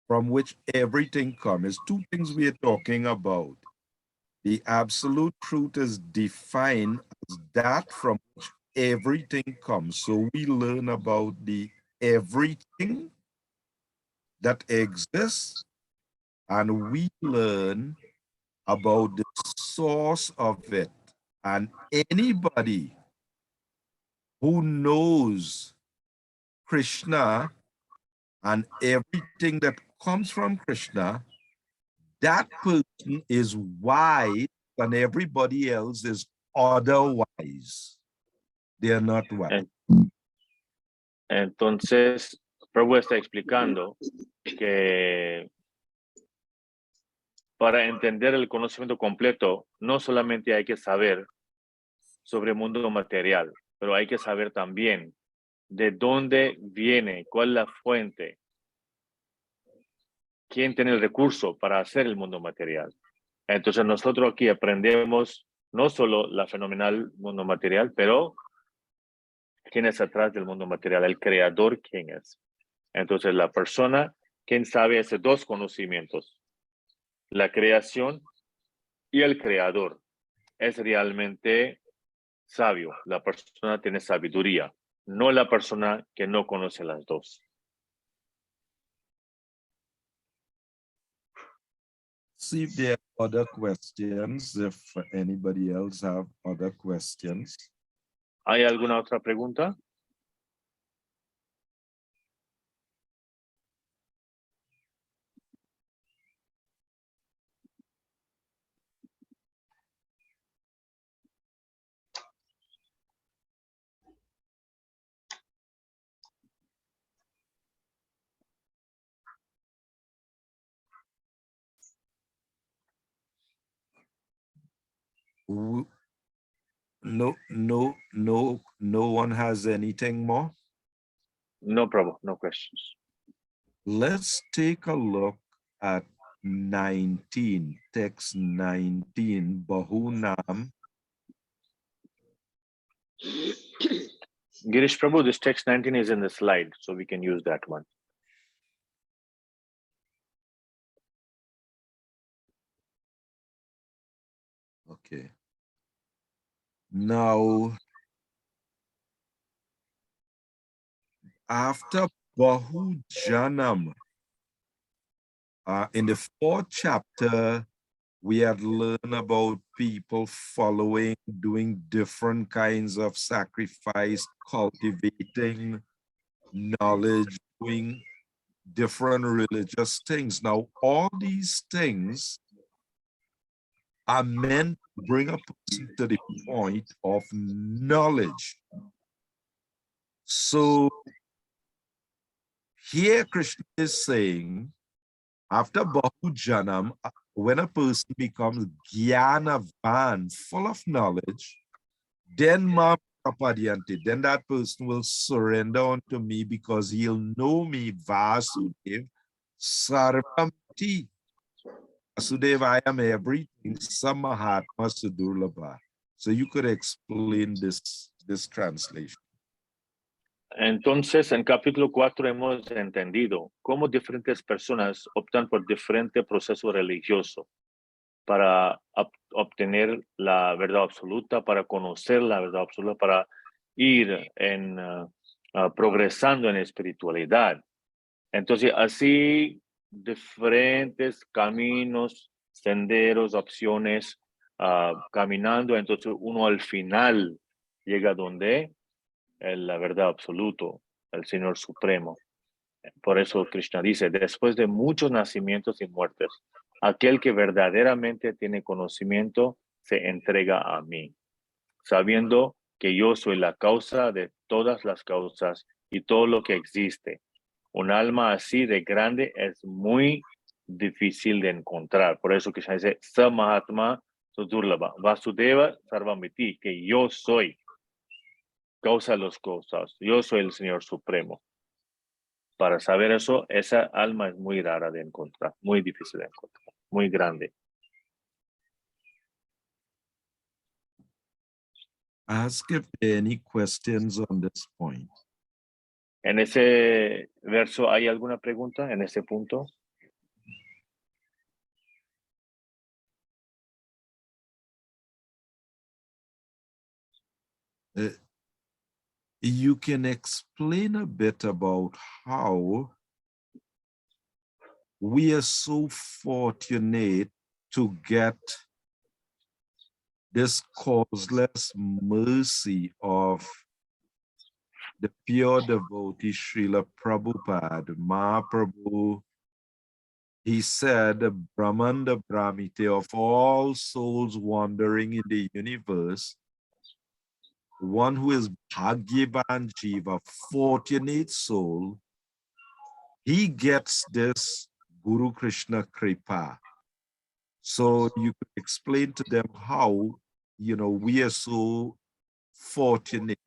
[SPEAKER 2] from which everything comes. 2 things we are talking about. The absolute truth is defined as that from which everything comes. So we learn about the everything that exists, and we learn about the source of it. And anybody who knows Krishna and everything that comes from Krishna, that person is wise and everybody else is otherwise. They are not wise.
[SPEAKER 1] Entonces, Prabhu está explicando que para entender el conocimiento completo, no solamente hay que saber sobre el mundo material, pero hay que saber también de dónde viene, cuál es la fuente, quién tiene el recurso para hacer el mundo material. Entonces nosotros aquí aprendemos no solo la fenomenal mundo material, pero quién es atrás del mundo material, el creador quién es. Entonces la persona, quien sabe esos 2 conocimientos, la creación y el creador, es realmente sabio. La persona tiene sabiduría, no la persona que no conoce las 2.
[SPEAKER 2] See if there are other questions, if anybody else have other questions.
[SPEAKER 1] ¿Hay alguna otra pregunta?
[SPEAKER 2] No one has anything more.
[SPEAKER 1] No problem, no questions.
[SPEAKER 2] Let's take a look at 19, text 19, Bahunam.
[SPEAKER 1] Girish Prabhu, this text 19 is in the slide, so we can use that one.
[SPEAKER 2] Okay. Now, after Bahujanam, in the 4th chapter, we had learned about people following, doing different kinds of sacrifice, cultivating knowledge, doing different religious things. Now, all these things are meant to bring a person to the point of knowledge. So here Krishna is saying, after Bahujanam, when a person becomes Gyanavan, full of knowledge, then Ma Prapadyanti, then that person will surrender unto me because he'll know me, Vasudev, Sarvamti. Vasudev, I am everything, Samahatma Sudurlabha. So you could explain this translation.
[SPEAKER 1] Entonces, en capítulo 4 hemos entendido cómo diferentes personas optan por diferente proceso religioso para obtener la verdad absoluta, para conocer la verdad absoluta, para ir progresando en espiritualidad. Entonces, así diferentes caminos, senderos, opciones, caminando, entonces uno al final llega donde la verdad absoluto, el Señor Supremo. Por eso Krishna dice, después de muchos nacimientos y muertes, aquel que verdaderamente tiene conocimiento se entrega a mí, sabiendo que yo soy la causa de todas las causas y todo lo que existe. Un alma así de grande es muy difícil de encontrar. Por eso Krishna dice, Sa Mahatma Sudurlabha, Vasudeva Sarvamiti, que yo soy causa de las cosas. Yo soy el Señor Supremo. Para saber eso, esa alma es muy rara de encontrar, muy difícil de encontrar, muy grande.
[SPEAKER 2] Ask if there are any questions on this point.
[SPEAKER 1] En ese verso, ¿hay alguna pregunta en ese punto?
[SPEAKER 2] You can explain a bit about how we are so fortunate to get this causeless mercy of the pure devotee Srila Prabhupada, Mahaprabhu. He said, Brahmanda Brahmite, of all souls wandering in the universe, one who is Bhagyavan Jiva, fortunate soul, he gets this Guru Krishna Kripa. So you could explain to them how, we are so fortunate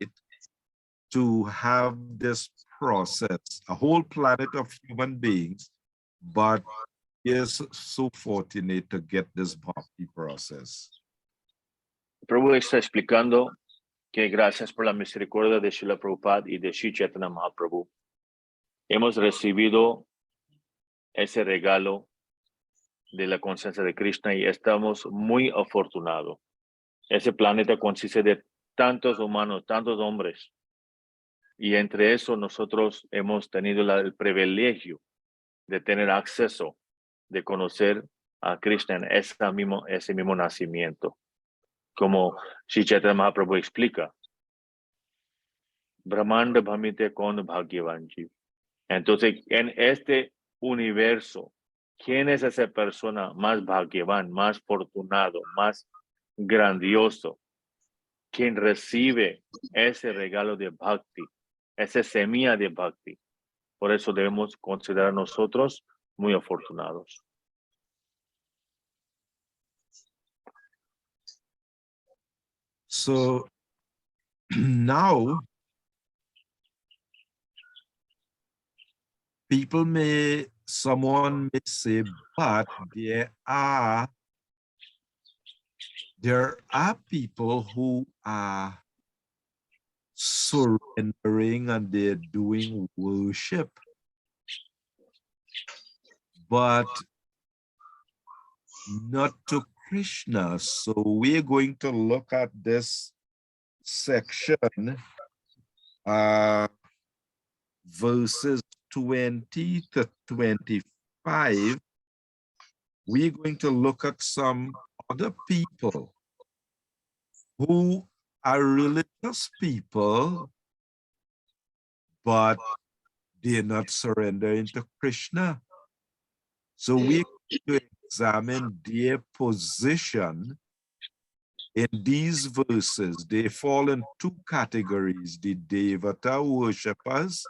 [SPEAKER 2] to have this process, a whole planet of human beings, but we are so fortunate to get this bhakti process.
[SPEAKER 1] Prabhu está explicando que gracias por la misericordia de Srila Prabhupada y de Sri Chaitanya Mahaprabhu, hemos recibido ese regalo de la conciencia de Krishna y estamos muy afortunados. Ese planeta consiste de tantos humanos, tantos hombres, y entre eso nosotros hemos tenido el privilegio de tener acceso, de conocer a Krishna en ese mismo nacimiento. Como Sri Chaitanya Mahaprabhu explica, Brahmanda Bhamite con Bhagyavan Jiva. Entonces, en este universo, ¿quién es esa persona más Bhagyavan, más afortunado, más grandioso? Quien recibe ese regalo de Bhakti, esa semilla de Bhakti. Por eso debemos considerar nosotros muy afortunados.
[SPEAKER 2] So now someone may say, but there are people who are surrendering and they're doing worship, but not to Krishna. So we're going to look at this section, verses 20 to 25. We're going to look at some other people who are religious people, but they're not surrendering to Krishna. So we're going to examine their position in these verses. They fall in two categories, the Devata worshippers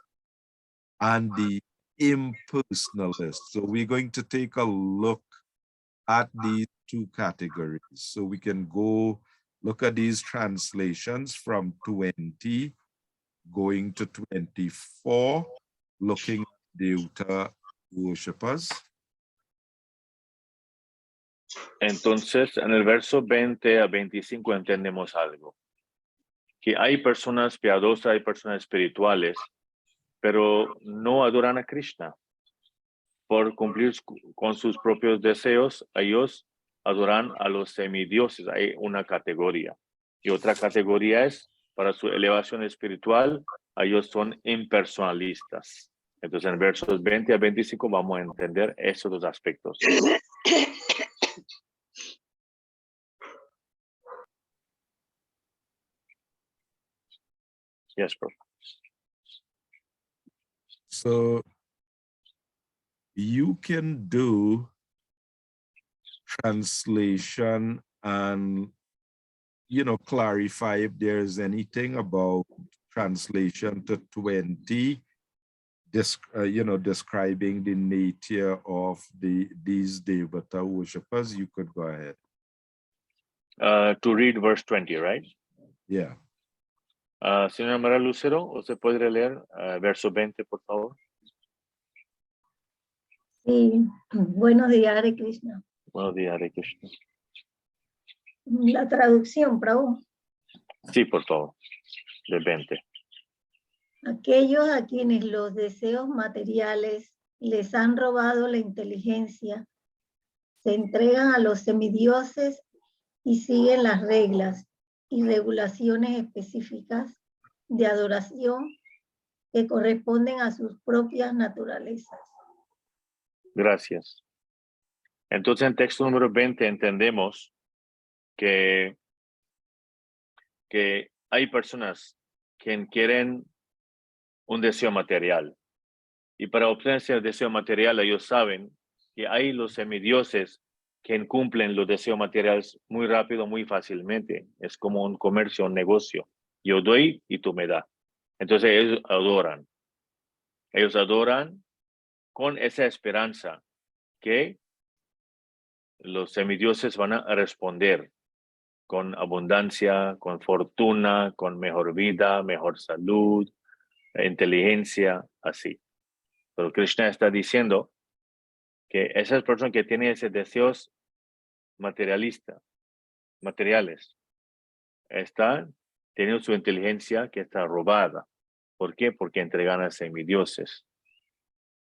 [SPEAKER 2] and the impersonalists. So we're going to take a look at these two categories. So we can go look at these translations from 20 going to 24, looking at Devata worshippers.
[SPEAKER 1] Entonces, en el verso 20 a 25 entendemos algo. Que hay personas piadosas, hay personas espirituales, pero no adoran a Krishna. Por cumplir con sus propios deseos, ellos adoran a los semidioses. Hay una categoría. Y otra categoría es, para su elevación espiritual, ellos son impersonalistas. Entonces, en versos 20 a 25 vamos a entender esos dos aspectos. Yes, bro.
[SPEAKER 2] So you can do translation and, clarify if there's anything about translation to 20, describing the nature of these Devata worshippers. You could go ahead.
[SPEAKER 1] To read verse 20, right?
[SPEAKER 2] Yeah.
[SPEAKER 1] Señora María Lucero, ¿usted puede leer verso 20, por favor?
[SPEAKER 6] Sí, buenos días, Hare Krishna.
[SPEAKER 1] Buenos días, Hare Krishna.
[SPEAKER 6] La traducción, Prabhu.
[SPEAKER 1] Sí, por favor, de 20.
[SPEAKER 6] Aquellos a quienes los deseos materiales les han robado la inteligencia, se entregan a los semidioses y siguen las reglas y regulaciones específicas de adoración que corresponden a sus propias naturalezas.
[SPEAKER 1] Gracias. Entonces, en texto número 20 entendemos que hay personas que quieren un deseo material. Y para obtener ese deseo material, ellos saben que hay los semidioses que cumplen los deseos materiales muy rápido, muy fácilmente. Es como un comercio, un negocio. Yo doy y tú me das. Entonces ellos adoran. Ellos adoran con esa esperanza que los semidioses van a responder con abundancia, con fortuna, con mejor vida, mejor salud, inteligencia, así. Pero Krishna está diciendo que esas personas que tienen esos deseos materiales, están teniendo su inteligencia que está robada. ¿Por qué? Porque entregan a semidioses.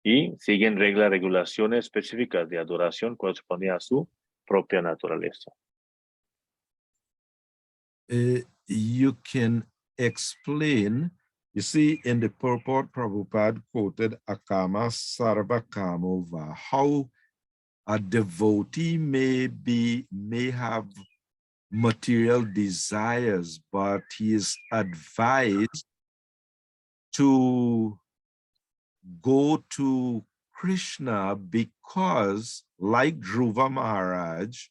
[SPEAKER 1] Y siguen regulaciones específicas de adoración correspondientes a su propia naturaleza.
[SPEAKER 2] You can explain, you see, in the purport, Prabhupada quoted Akama Sarva Kamova, how a devotee may have material desires, but he is advised to go to Krishna because, like Dhruva Maharaj,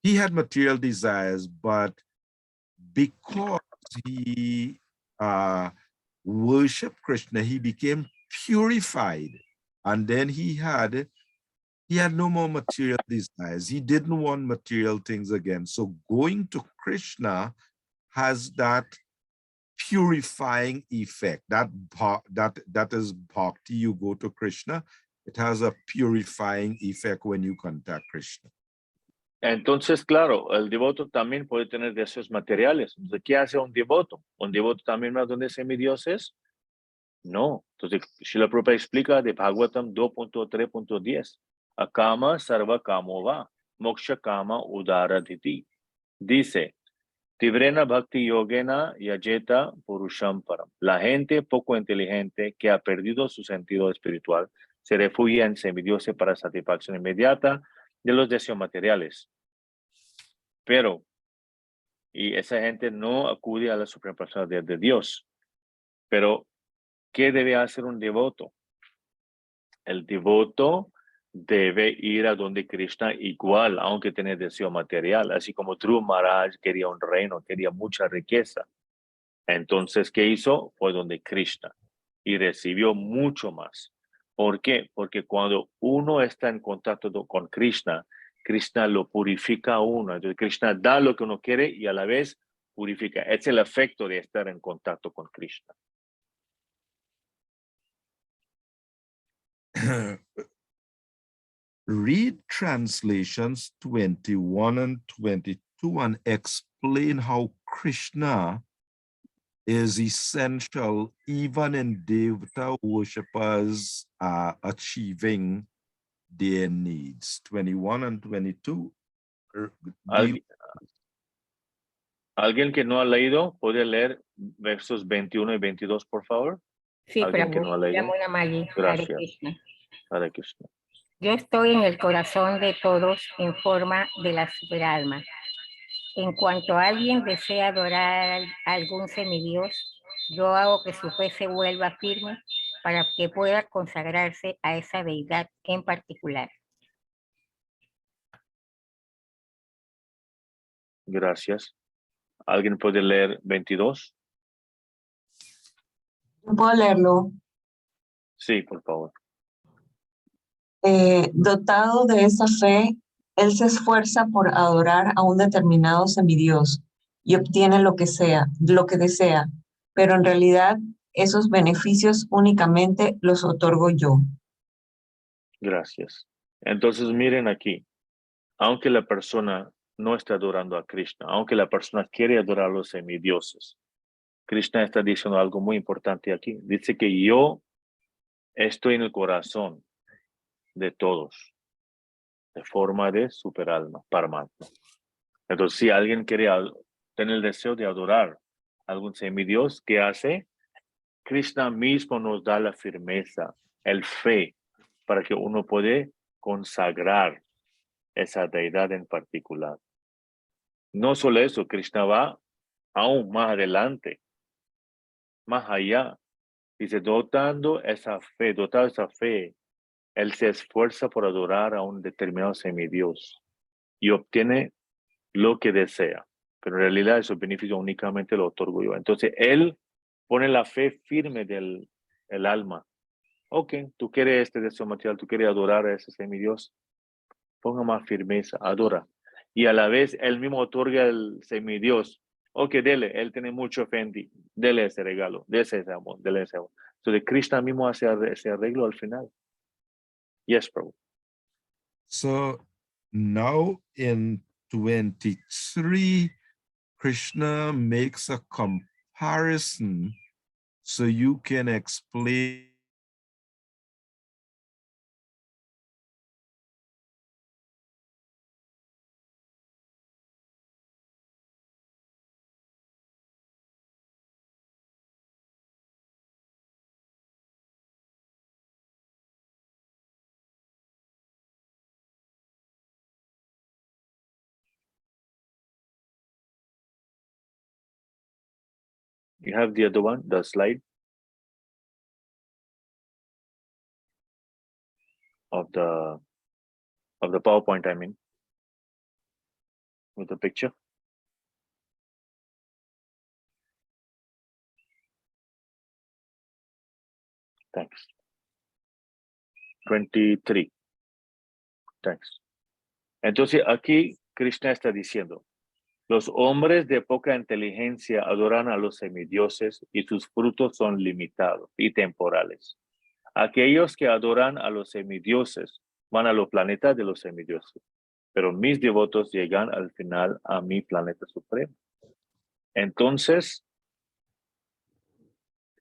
[SPEAKER 2] he had material desires, but because he worshiped Krishna, he became purified. And then he had He had no more material desires. He didn't want material things again. So going to Krishna has that purifying effect. That is bhakti. You go to Krishna, it has a purifying effect when you contact Krishna.
[SPEAKER 1] Entonces, claro, el devoto también puede tener deseos materiales. Entonces, ¿qué hace un devoto? ¿Un devoto también va donde semidioses? No. Entonces, Srila Prabhupada explica de Bhagavatam 2.3.10. Akama sarva kamo va, moksha kama udaradhiti. Dice, Tivrena bhakti yogena yajeta purusham param. La gente poco inteligente que ha perdido su sentido espiritual se refugia en semidioses para satisfacción inmediata de los deseos materiales. Pero, y esa gente no acude a la suprema personalidad de Dios. Pero, ¿qué debe hacer un devoto? El devoto debe ir a donde Krishna igual, aunque tiene deseo material, así como Dhruva Maharaj quería un reino, quería mucha riqueza. Entonces, ¿qué hizo? Fue donde Krishna y recibió mucho más. ¿Por qué? Porque cuando uno está en contacto con Krishna, Krishna lo purifica a uno. Entonces, Krishna da lo que uno quiere y a la vez purifica. Es el efecto de estar en contacto con Krishna.
[SPEAKER 2] Read translations 21 and 22 and explain how Krishna is essential even in Devata worshippers achieving their needs. 21 and 22.
[SPEAKER 1] ¿Alguien que no ha leído puede leer versos 21 y 22, por favor?
[SPEAKER 7] Sí,
[SPEAKER 1] ¿Alguien que no ha leído? Gracias. Hare Krishna.
[SPEAKER 7] Yo estoy en el corazón de todos en forma de la superalma. En cuanto alguien desea adorar a algún semidios, yo hago que su fe se vuelva firme para que pueda consagrarse a esa deidad en particular.
[SPEAKER 1] Gracias. ¿Alguien puede leer 22?
[SPEAKER 8] ¿Puedo leerlo?
[SPEAKER 1] Sí, por favor.
[SPEAKER 8] Dotado de esa fe, él se esfuerza por adorar a un determinado semidios y obtiene lo que desea, pero en realidad esos beneficios únicamente los otorgo yo.
[SPEAKER 1] Gracias. Entonces miren aquí, aunque la persona no está adorando a Krishna, aunque la persona quiere adorar a los semidioses, Krishna está diciendo algo muy importante aquí. Dice que yo estoy en el corazón de todos, de forma de superalma, Paramatma. Entonces, si alguien quiere tener el deseo de adorar a algún semidios, ¿qué hace? Krishna mismo nos da la firmeza, el fe, para que uno puede consagrar esa deidad en particular. No solo eso, Krishna va aún más adelante, más allá. Dice, dotado esa fe, él se esfuerza por adorar a un determinado semidios y obtiene lo que desea. Pero en realidad esos beneficios únicamente lo otorgo yo. Entonces, él pone la fe firme del alma. Ok, tú quieres este deseo material, tú quieres adorar a ese semidios, ponga más firmeza, adora. Y a la vez, él mismo otorga el semidios. Ok, dele, él tiene mucho fe en ti, dele ese regalo, dele ese amor, dele ese amor. Entonces, Krishna mismo hace ese arreglo al final. Yes, Prabhu.
[SPEAKER 2] So now in 23, Krishna makes a comparison so you can explain
[SPEAKER 1] You have the other one, the slide of the PowerPoint, I mean, with the picture. Thanks. 23. Thanks. Entonces aquí Krishna está diciendo, los hombres de poca inteligencia adoran a los semidioses y sus frutos son limitados y temporales. Aquellos que adoran a los semidioses van a los planetas de los semidioses, pero mis devotos llegan al final a mi planeta supremo. Entonces,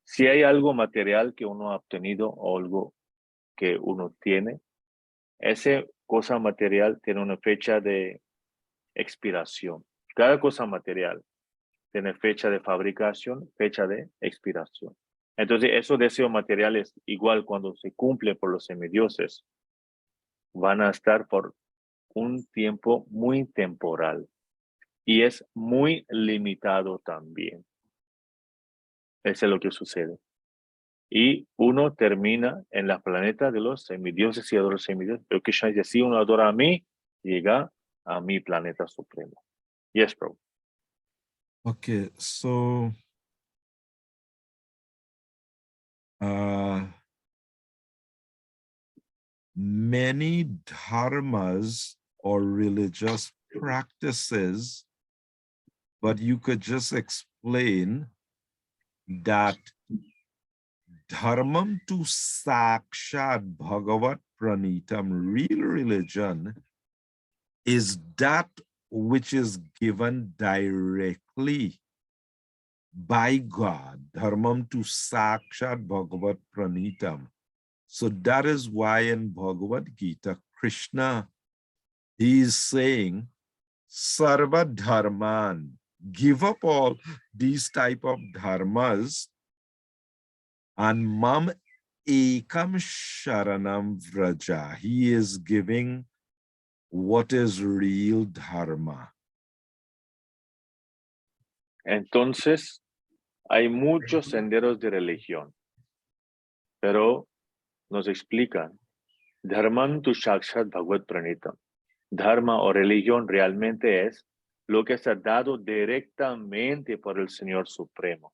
[SPEAKER 1] si hay algo material que uno ha obtenido o algo que uno tiene, esa cosa material tiene una fecha de expiración. Cada cosa material tiene fecha de fabricación, fecha de expiración. Entonces, esos deseos materiales, igual cuando se cumple por los semidioses, van a estar por un tiempo muy temporal y es muy limitado también. Eso es lo que sucede. Y uno termina en la planeta de los semidioses y adora a los semidioses. Pero Krishna dice, si uno adora a mí, llega a mi planeta supremo. Yes, bro.
[SPEAKER 2] Okay, so many dharmas or religious practices, but you could just explain that dharmam to sakshat Bhagavad Pranitam, real religion, is that which is given directly by God, dharmam to sakshat Bhagavad Pranitam. So that is why in Bhagavad Gita, Krishna, he is saying, Sarva Dharman, give up all these type of dharmas and Mam Ekam Sharanam Vraja. He is giving what is real dharma.
[SPEAKER 1] Entonces, hay muchos senderos de religión, pero nos explican, Dharman tu Shakshat Bhagavad Pranitam. Dharma o religión realmente es lo que está dado directamente por el Señor Supremo.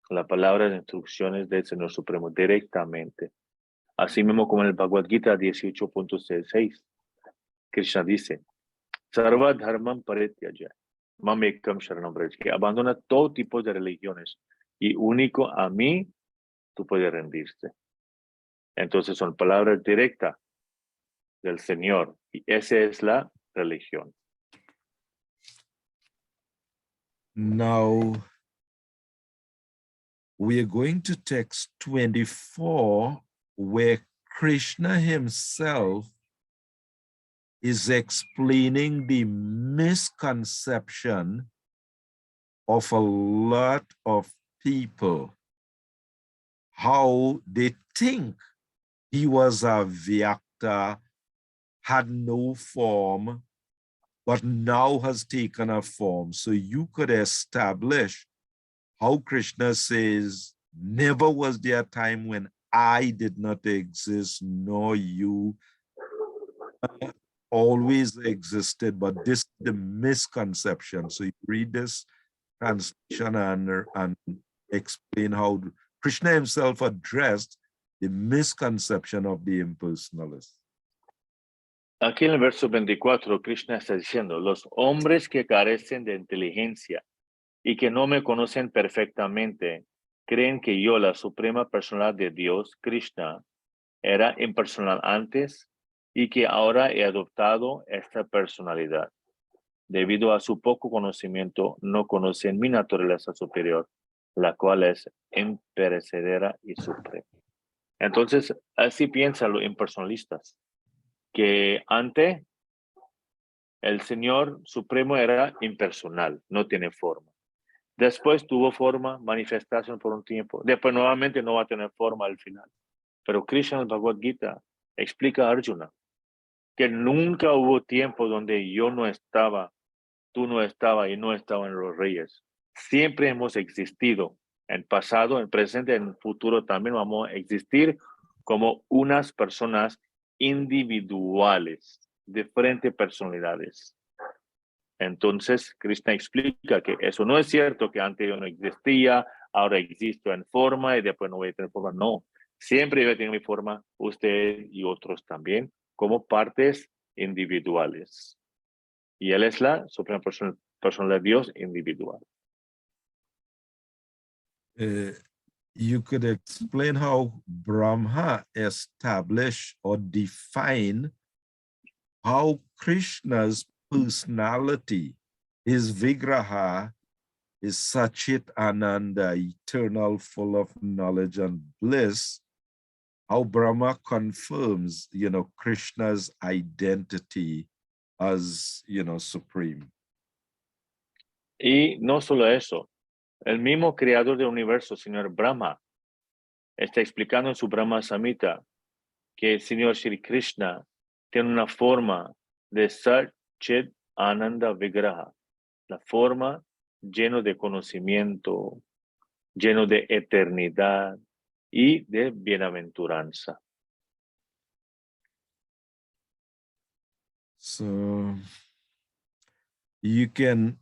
[SPEAKER 1] La palabra de instrucciones del Señor Supremo, directamente. Así mismo como en el Bhagavad Gita 18.66, Krishna dice, Sarva Dharmam Parityaja, Mamekam Sharanam Vraja, que abandona todo tipo de religiones y único a mí tú puedes rendirte. Entonces son palabras directas del Señor y esa es la religión.
[SPEAKER 2] Now, we are going to text 24, where Krishna himself is explaining the misconception of a lot of people, how they think he was a Vyakta, had no form, but now has taken a form. So you could establish how Krishna says, never was there a time when I did not exist, nor you always existed, but this is the misconception. So you read this translation and explain how Krishna himself addressed the misconception of the impersonalists.
[SPEAKER 1] Aquí en el verso 24, Krishna está diciendo, los hombres que carecen de inteligencia y que no me conocen perfectamente, creen que yo, la suprema personalidad de Dios, Krishna, era impersonal antes y que ahora he adoptado esta personalidad. Debido a su poco conocimiento, no conocen mi naturaleza superior, la cual es imperecedera y suprema. Entonces, así piensan los impersonalistas, que antes el Señor Supremo era impersonal, no tiene forma. Después tuvo forma, manifestación por un tiempo. Después nuevamente no va a tener forma al final. Pero Krishna en el Bhagavad Gita explica a Arjuna que nunca hubo tiempo donde yo no estaba, tú no estabas y no estaban los reyes. Siempre hemos existido en pasado, en presente, en futuro también vamos a existir como unas personas individuales, diferentes personalidades. Entonces, Krishna explica que eso no es cierto, que antes yo no existía, ahora existo en forma y después no voy a tener forma. No, siempre voy a tener mi forma, usted y otros también, como partes individuales. Y Él es la suprema persona de Dios individual.
[SPEAKER 2] You could explain how Brahma established or defined how Krishna's personality, his Vigraha, is Sachit Ananda, eternal, full of knowledge and bliss. How Brahma confirms, Krishna's identity as, supreme.
[SPEAKER 1] Y no solo eso, el mismo creador del universo, señor Brahma, está explicando en su Brahma Samhita que el señor Shri Krishna tiene una forma de Sachit Ananda Vigraha, la forma lleno de conocimiento, lleno de eternidad y de bienaventuranza.
[SPEAKER 2] So you can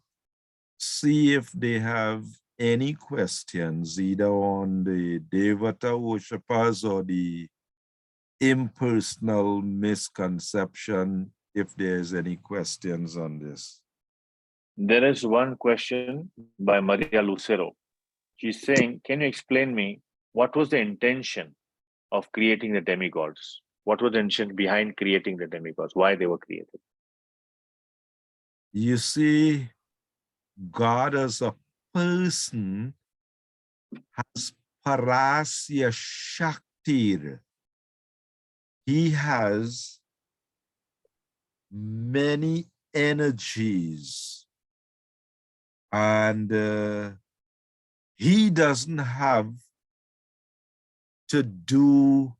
[SPEAKER 2] see if they have any questions, either on the Devata worshippers or the impersonal misconception, if there's any questions on this.
[SPEAKER 1] There is one question by Maria Lucero. She's saying, can you explain me what was the intention of creating the demigods? What was the intention behind creating the demigods? Why they were created?
[SPEAKER 2] You see, God as a person has Parasya Shakti. He has many energies, and he doesn't have to do,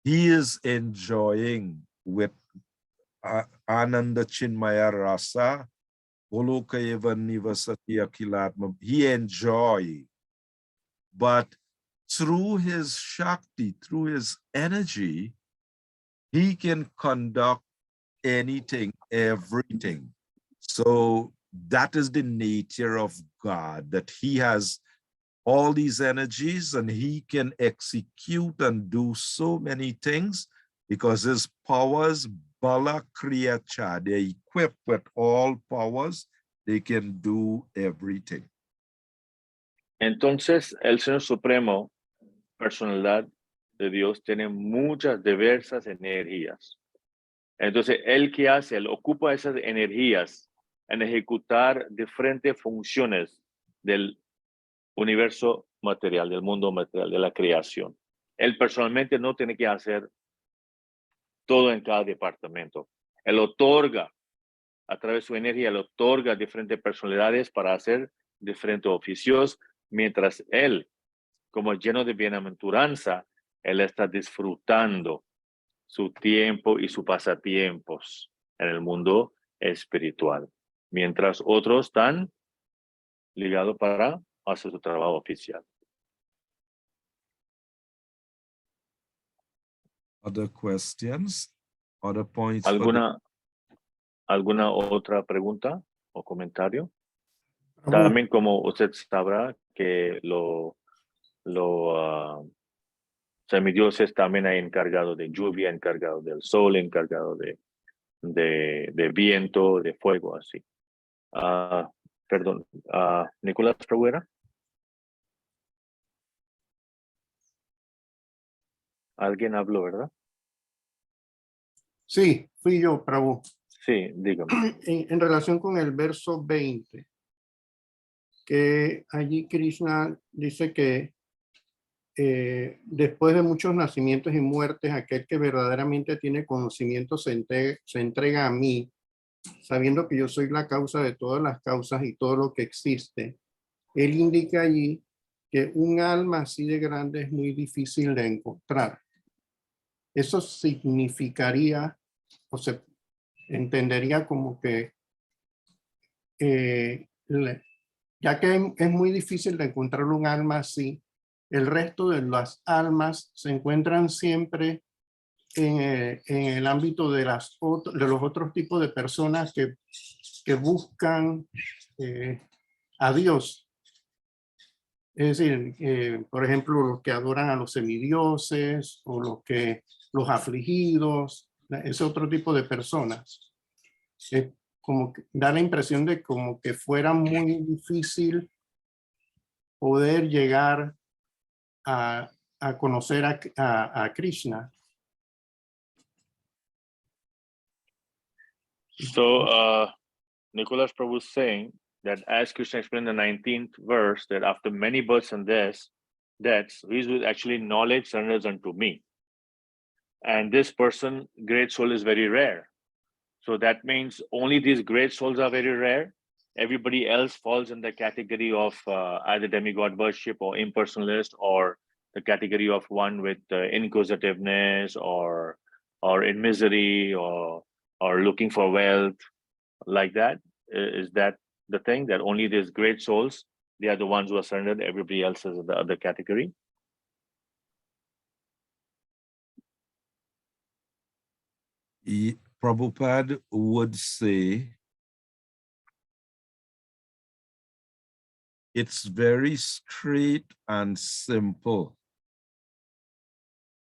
[SPEAKER 2] he is enjoying with Ananda Chinmaya Rasa, Goloka Eva Nivasati Akilatma. He enjoy, but through his Shakti, through his energy, he can conduct anything, everything. So that is the nature of God, that he has all these energies and he can execute and do so many things because his powers, Bala Kriya Cha, they're equipped with all powers, they can do everything.
[SPEAKER 1] Entonces, el Señor Supremo, personalidad de Dios, tiene muchas diversas energías. Entonces, ¿él qué hace? Él ocupa esas energías en ejecutar diferentes funciones del universo material, del mundo material, de la creación. Él personalmente no tiene que hacer todo en cada departamento. Él otorga, a través de su energía, él otorga diferentes personalidades para hacer diferentes oficios, mientras él, como lleno de bienaventuranza, él está disfrutando su tiempo y sus pasatiempos en el mundo espiritual, mientras otros están ligados para hacer su trabajo oficial.
[SPEAKER 2] Other questions? Other points?
[SPEAKER 1] ¿Alguna otra pregunta o comentario? También, como usted sabrá, que los semidioses también hay encargado de lluvia, encargado del sol, encargado de viento, de fuego, así. Perdón, Nicolás Proguera. Alguien habló, ¿verdad?
[SPEAKER 3] Sí, fui yo, Prabhu.
[SPEAKER 1] Sí, dígame.
[SPEAKER 3] En relación con el verso 20, que allí Krishna dice que después de muchos nacimientos y muertes, aquel que verdaderamente tiene conocimiento se entrega a mí, sabiendo que yo soy la causa de todas las causas y todo lo que existe. Él indica allí que un alma así de grande es muy difícil de encontrar. Eso significaría, o se entendería como que, ya que es muy difícil de encontrar un alma así, el resto de las almas se encuentran siempre en el ámbito de los otros tipos de personas que buscan a Dios. Es decir, por ejemplo, los que adoran a los semidioses o los afligidos, ese otro tipo de personas. Es como que da la impresión de como que fuera muy difícil poder llegar a conocer a Krishna.
[SPEAKER 1] So Nicholas Prabhu is saying that as Krishna explained in the 19th verse, that after many births and deaths, he with actually knowledge surrenders unto me. And this person, great soul, is very rare. So that means only these great souls are very rare. Everybody else falls in the category of either demigod worship or impersonalist, or the category of one with inquisitiveness or in misery or looking for wealth, like that. Is that the thing, that only these great souls, they are the ones who are surrendered, everybody else is the other category?
[SPEAKER 2] Prabhupada would say it's very straight and simple.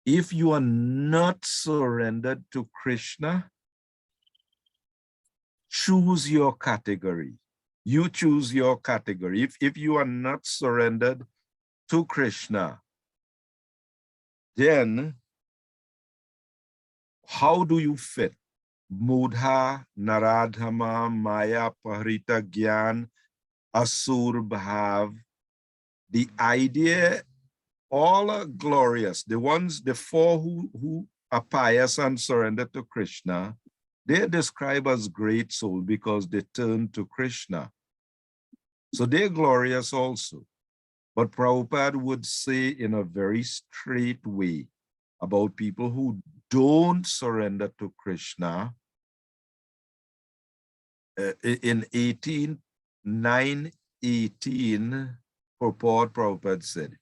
[SPEAKER 2] If you are not surrendered to Krishna, choose your category. You choose your category. If you are not surrendered to Krishna, then how do you fit? Mudha, Naradhama, Maya, Pahrita, Gyan, Asur, Bhav. The idea, all are glorious. The four who are pious and surrender to Krishna, they're described as great soul because they turn to Krishna. So they're glorious also. But Prabhupada would say in a very straight way about people who don't surrender to Krishna. In 9:18, purport, Prabhupada said,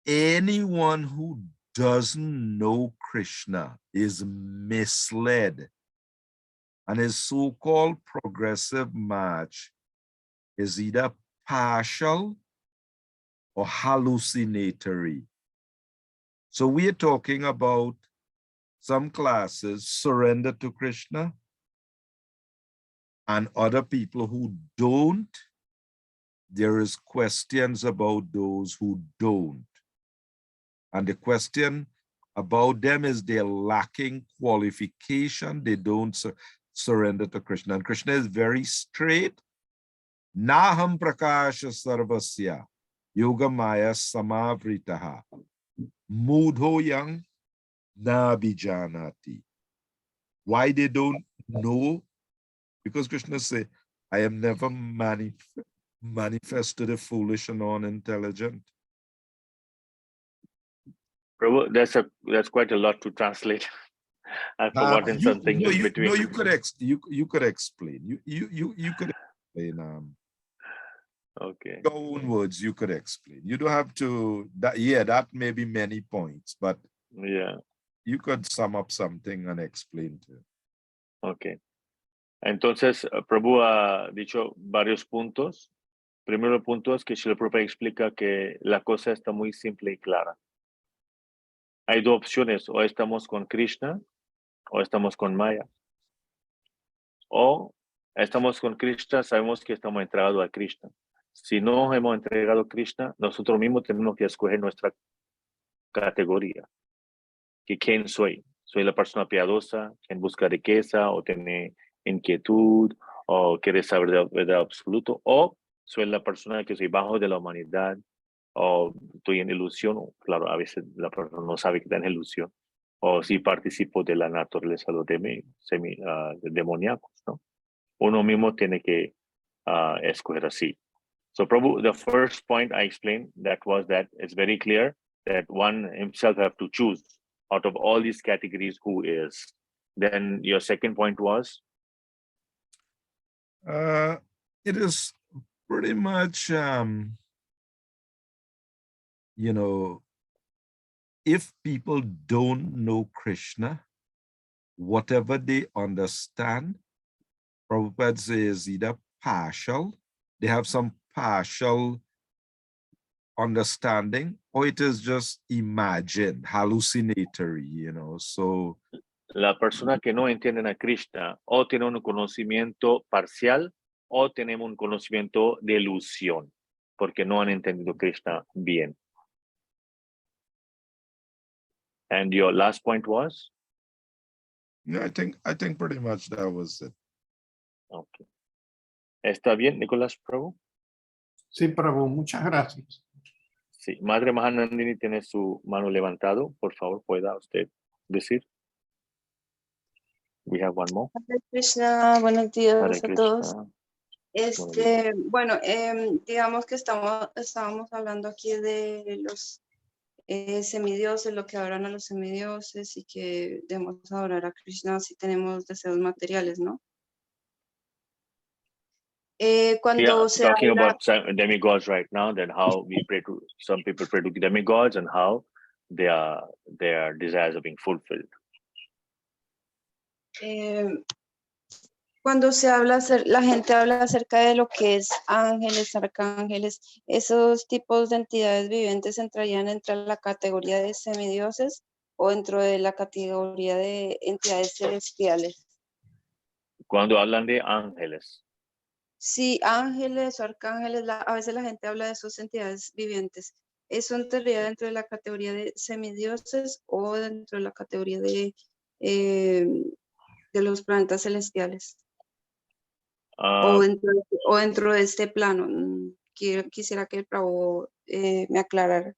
[SPEAKER 2] anyone who doesn't know Krishna is misled, and his so-called progressive march is either partial or hallucinatory. So we're talking about some classes surrender to Krishna, and other people who don't. There is questions about those who don't. And the question about them is they're lacking qualification. They don't surrender to Krishna. And Krishna is very straight. Naham prakasha sarvasya yoga maya samavritaha mudho yang na bijanati. Why they don't know? Because Krishna says, I am never manifest to the foolish and unintelligent.
[SPEAKER 1] Prabhu, that's quite a lot to translate. I've forgotten something in between.
[SPEAKER 2] No, you could explain. You could explain.
[SPEAKER 1] Okay.
[SPEAKER 2] Your own words, you could explain. You don't have to. That may be many points, but
[SPEAKER 1] yeah,
[SPEAKER 2] you could sum up something and explain to it.
[SPEAKER 1] Okay. Entonces, Prabhu ha dicho varios puntos. Primero punto es que Srila Prabhupada explica que la cosa está muy simple y clara. Hay dos opciones, o estamos con Krishna o estamos con Maya. O estamos con Krishna, sabemos que estamos entregados a Krishna. Si no hemos entregado a Krishna, nosotros mismos tenemos que escoger nuestra categoría. ¿Que quién soy? ¿Soy la persona piadosa, quien busca riqueza o tiene inquietud o quiere saber de la verdad absoluta? ¿O soy la persona que soy bajo de la humanidad o estoy en ilusión? Claro, a veces la persona no sabe que está en ilusión. O si participo de la naturaleza de demoníacos, ¿no? Uno mismo tiene que escoger así. So Prabhu, the first point I explained, that was that it's very clear that one himself have to choose out of all these categories who is. Then your second point was?
[SPEAKER 2] It is pretty much, if people don't know Krishna, whatever they understand, Prabhupada says either partial, they have some partial understanding, or it is just imagined, hallucinatory, So
[SPEAKER 1] la persona que no entiende a Krishna o tiene un conocimiento parcial o tenemos un conocimiento de ilusión, porque no han entendido Krishna bien. And your last point was?
[SPEAKER 2] Yeah, I think pretty much that was it.
[SPEAKER 1] Okay. ¿Está bien, Nicolás Prabhu?
[SPEAKER 3] Sí, Prabhu, muchas gracias.
[SPEAKER 1] Sí. Madre Mahanandini tiene su mano levantado. Por favor, ¿pueda usted decir? We have one more.
[SPEAKER 9] Hare Krishna, buenos días
[SPEAKER 1] Hare
[SPEAKER 9] a todos.
[SPEAKER 1] Krishna.
[SPEAKER 9] Bueno, digamos que estábamos hablando aquí de los semidioses, lo que adoran a los semidioses y que debemos adorar a Krishna si tenemos deseos materiales, ¿no? Cuando se
[SPEAKER 1] Talking
[SPEAKER 9] habla,
[SPEAKER 1] about demigods right now, then how we pray to, some people pray to demigods and how their desires are being fulfilled.
[SPEAKER 9] cuando se habla, la gente habla acerca de lo que es ángeles, arcángeles, esos tipos de entidades vivientes entrarían entre la categoría de semidioses o dentro de la categoría de entidades celestiales.
[SPEAKER 1] Cuando hablan de ángeles,
[SPEAKER 9] Sí, ángeles o arcángeles, a veces la gente habla de esas entidades vivientes. ¿Eso entraría dentro de la categoría de semidioses o dentro de la categoría de los planetas celestiales? O dentro de este plano. Quisiera que el Prabhu me aclarara.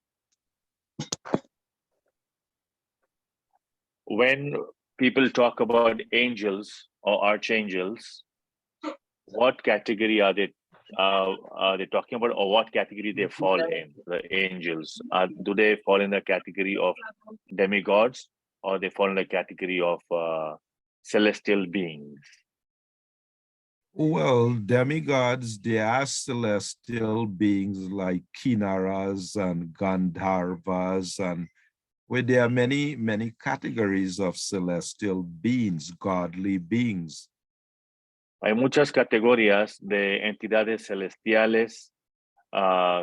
[SPEAKER 1] when people talk about angels or archangels, what category are they talking about, or what category they fall in? The angels, do they fall in the category of demigods, or they fall in the category of celestial beings?
[SPEAKER 2] Well, demigods, they are celestial beings like Kinnaras and Gandharvas, and where there are many, many categories of celestial beings, godly beings.
[SPEAKER 1] Hay muchas categorías de entidades celestiales,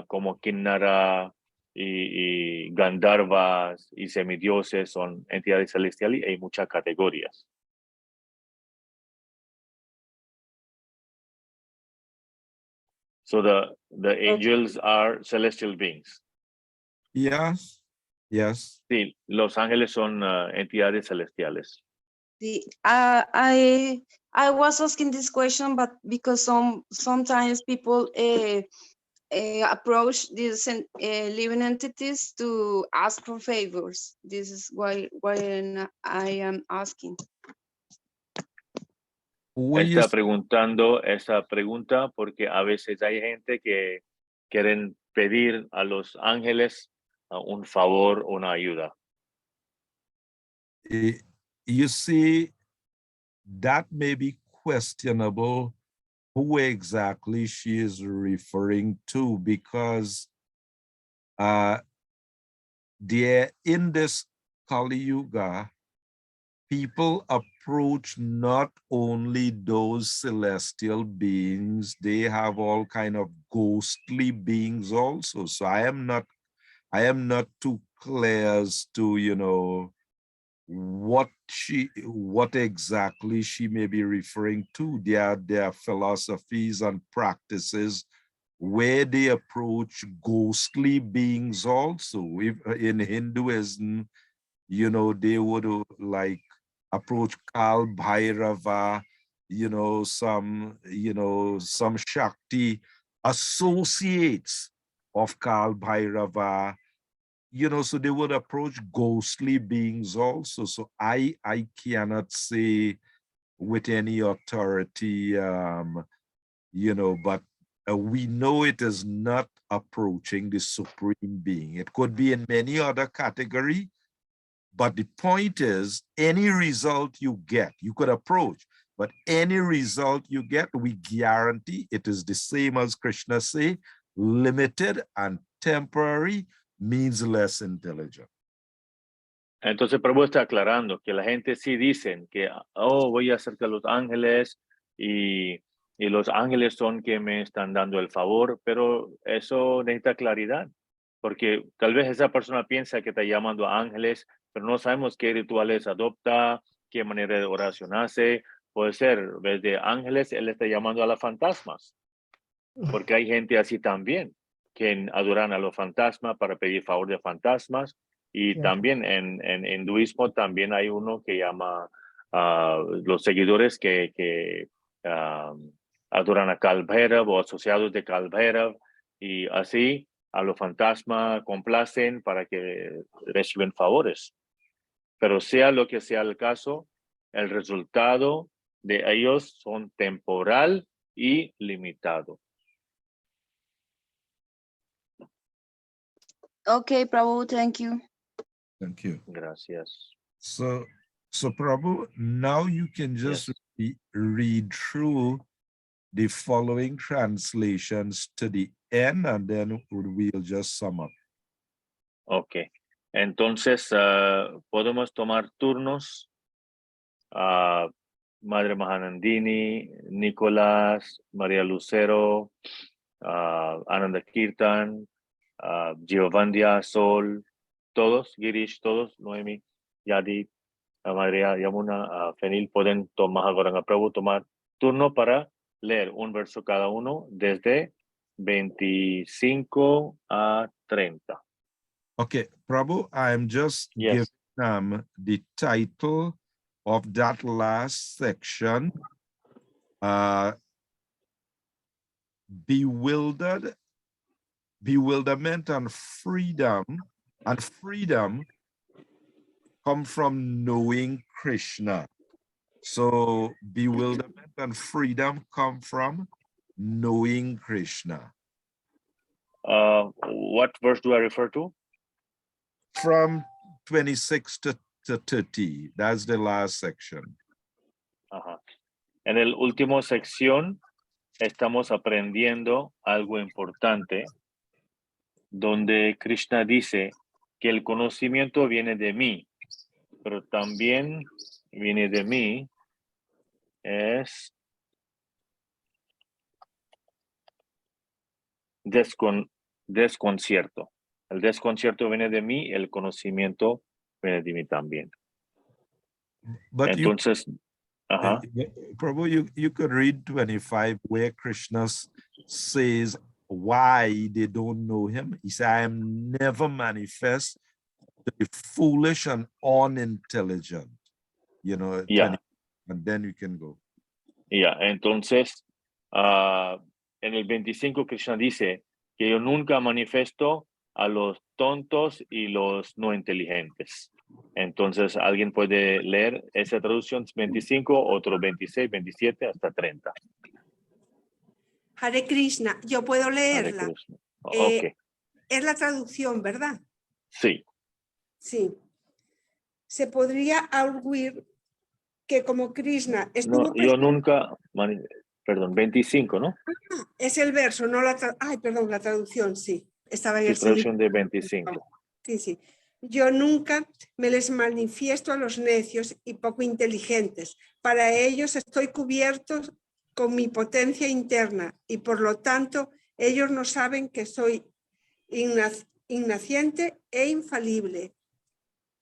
[SPEAKER 1] como Kinnara y Gandharvas y semidioses, son entidades celestiales, y hay muchas categorías. So the angels are celestial beings.
[SPEAKER 2] Yes, yes.
[SPEAKER 1] Sí, los ángeles son entidades celestiales.
[SPEAKER 9] I was asking this question, but because sometimes people approach these living entities to ask for favors. This is why I am asking.
[SPEAKER 1] Está preguntando esa pregunta porque a veces hay gente que quieren pedir a los ángeles un favor, una ayuda.
[SPEAKER 2] You see, that may be questionable who exactly she is referring to, because in this Kali Yuga, people approach not only those celestial beings, they have all kind of ghostly beings also. So I am not too clear as to, you know, what exactly she may be referring to. There are philosophies and practices where they approach ghostly beings also. If in Hinduism, you know, they would like approach Kal Bhairava, some Shakti associates of Kal Bhairava, so they would approach ghostly beings also. So I cannot say with any authority, but we know it is not approaching the supreme being. It could be in many other category, but the point is, any result you get, you could approach, but any result you get, we guarantee it is the same as Krishna say, limited and temporary, means less intelligent.
[SPEAKER 1] Entonces, Prabhu está aclarando que la gente sí dicen que, voy a acercar a los ángeles y los ángeles son que me están dando el favor, pero eso necesita claridad, porque tal vez esa persona piensa que está llamando a ángeles, pero no sabemos qué rituales adopta qué manera de oración hace. Puede ser, en vez de ángeles, él está llamando a los fantasmas. Porque hay gente así también, que adoran a los fantasmas para pedir favor de fantasmas. Y
[SPEAKER 3] Cierto.
[SPEAKER 1] también en hinduismo también hay uno que llama los seguidores que adoran a Kal Bhairav o asociados de Kal Bhairav. Y así a los fantasmas complacen para que reciben favores. Pero sea lo que sea el caso, el resultado de ellos son temporal y limitado.
[SPEAKER 9] Okay, Prabhu, thank you.
[SPEAKER 2] Thank you.
[SPEAKER 1] Gracias.
[SPEAKER 2] So Prabhu, now you can just read through the following translations to the end, and then we'll just sum up.
[SPEAKER 1] Ok. Entonces, podemos tomar turnos. Madre Mahanandini, Nicolás, María Lucero, Ananda Kirtan, Giovandia, Sol, todos, Girish, todos, Noemi, Yadi, María Yamuna, Fenil, pueden tomar turno para leer un verso cada uno desde 25 a 30.
[SPEAKER 2] Okay, Prabhu, I'm just
[SPEAKER 1] Yes.
[SPEAKER 2] giving the title of that last section, bewilderment and freedom come from knowing Krishna. So bewilderment and freedom come from knowing Krishna.
[SPEAKER 1] What verse do I refer to?
[SPEAKER 2] From 26 to 30, that's the last section.
[SPEAKER 1] Ajá. En el último sección estamos aprendiendo algo importante, donde Krishna dice que el conocimiento viene de mí, pero también viene de mí es desconcierto. El desconcierto viene de mí, el conocimiento viene de mí también.
[SPEAKER 2] But
[SPEAKER 1] entonces,
[SPEAKER 2] Prabhu, you could read 25 where Krishna says why they don't know him. He said, I am never manifest to the foolish and unintelligent. You know,
[SPEAKER 1] yeah.
[SPEAKER 2] And then you can go.
[SPEAKER 1] Entonces, en el 25 Krishna dice que yo nunca manifiesto a los tontos y los no inteligentes. Entonces, alguien puede leer esa traducción 25, otro 26, 27, hasta 30.
[SPEAKER 4] Hare Krishna, yo puedo leerla.
[SPEAKER 1] Hare Krishna. Okay.
[SPEAKER 4] Es la traducción, ¿verdad?
[SPEAKER 1] Sí.
[SPEAKER 4] Sí. Se podría arguir que como Krishna estuvo
[SPEAKER 1] yo nunca, perdón, 25, ¿no?
[SPEAKER 4] Es el verso, no la la traducción, sí. Estaba en el
[SPEAKER 1] traducción de 25.
[SPEAKER 4] Sí. Yo nunca me les manifiesto a los necios y poco inteligentes. Para ellos estoy cubierto con mi potencia interna y por lo tanto ellos no saben que soy innaciente e infalible.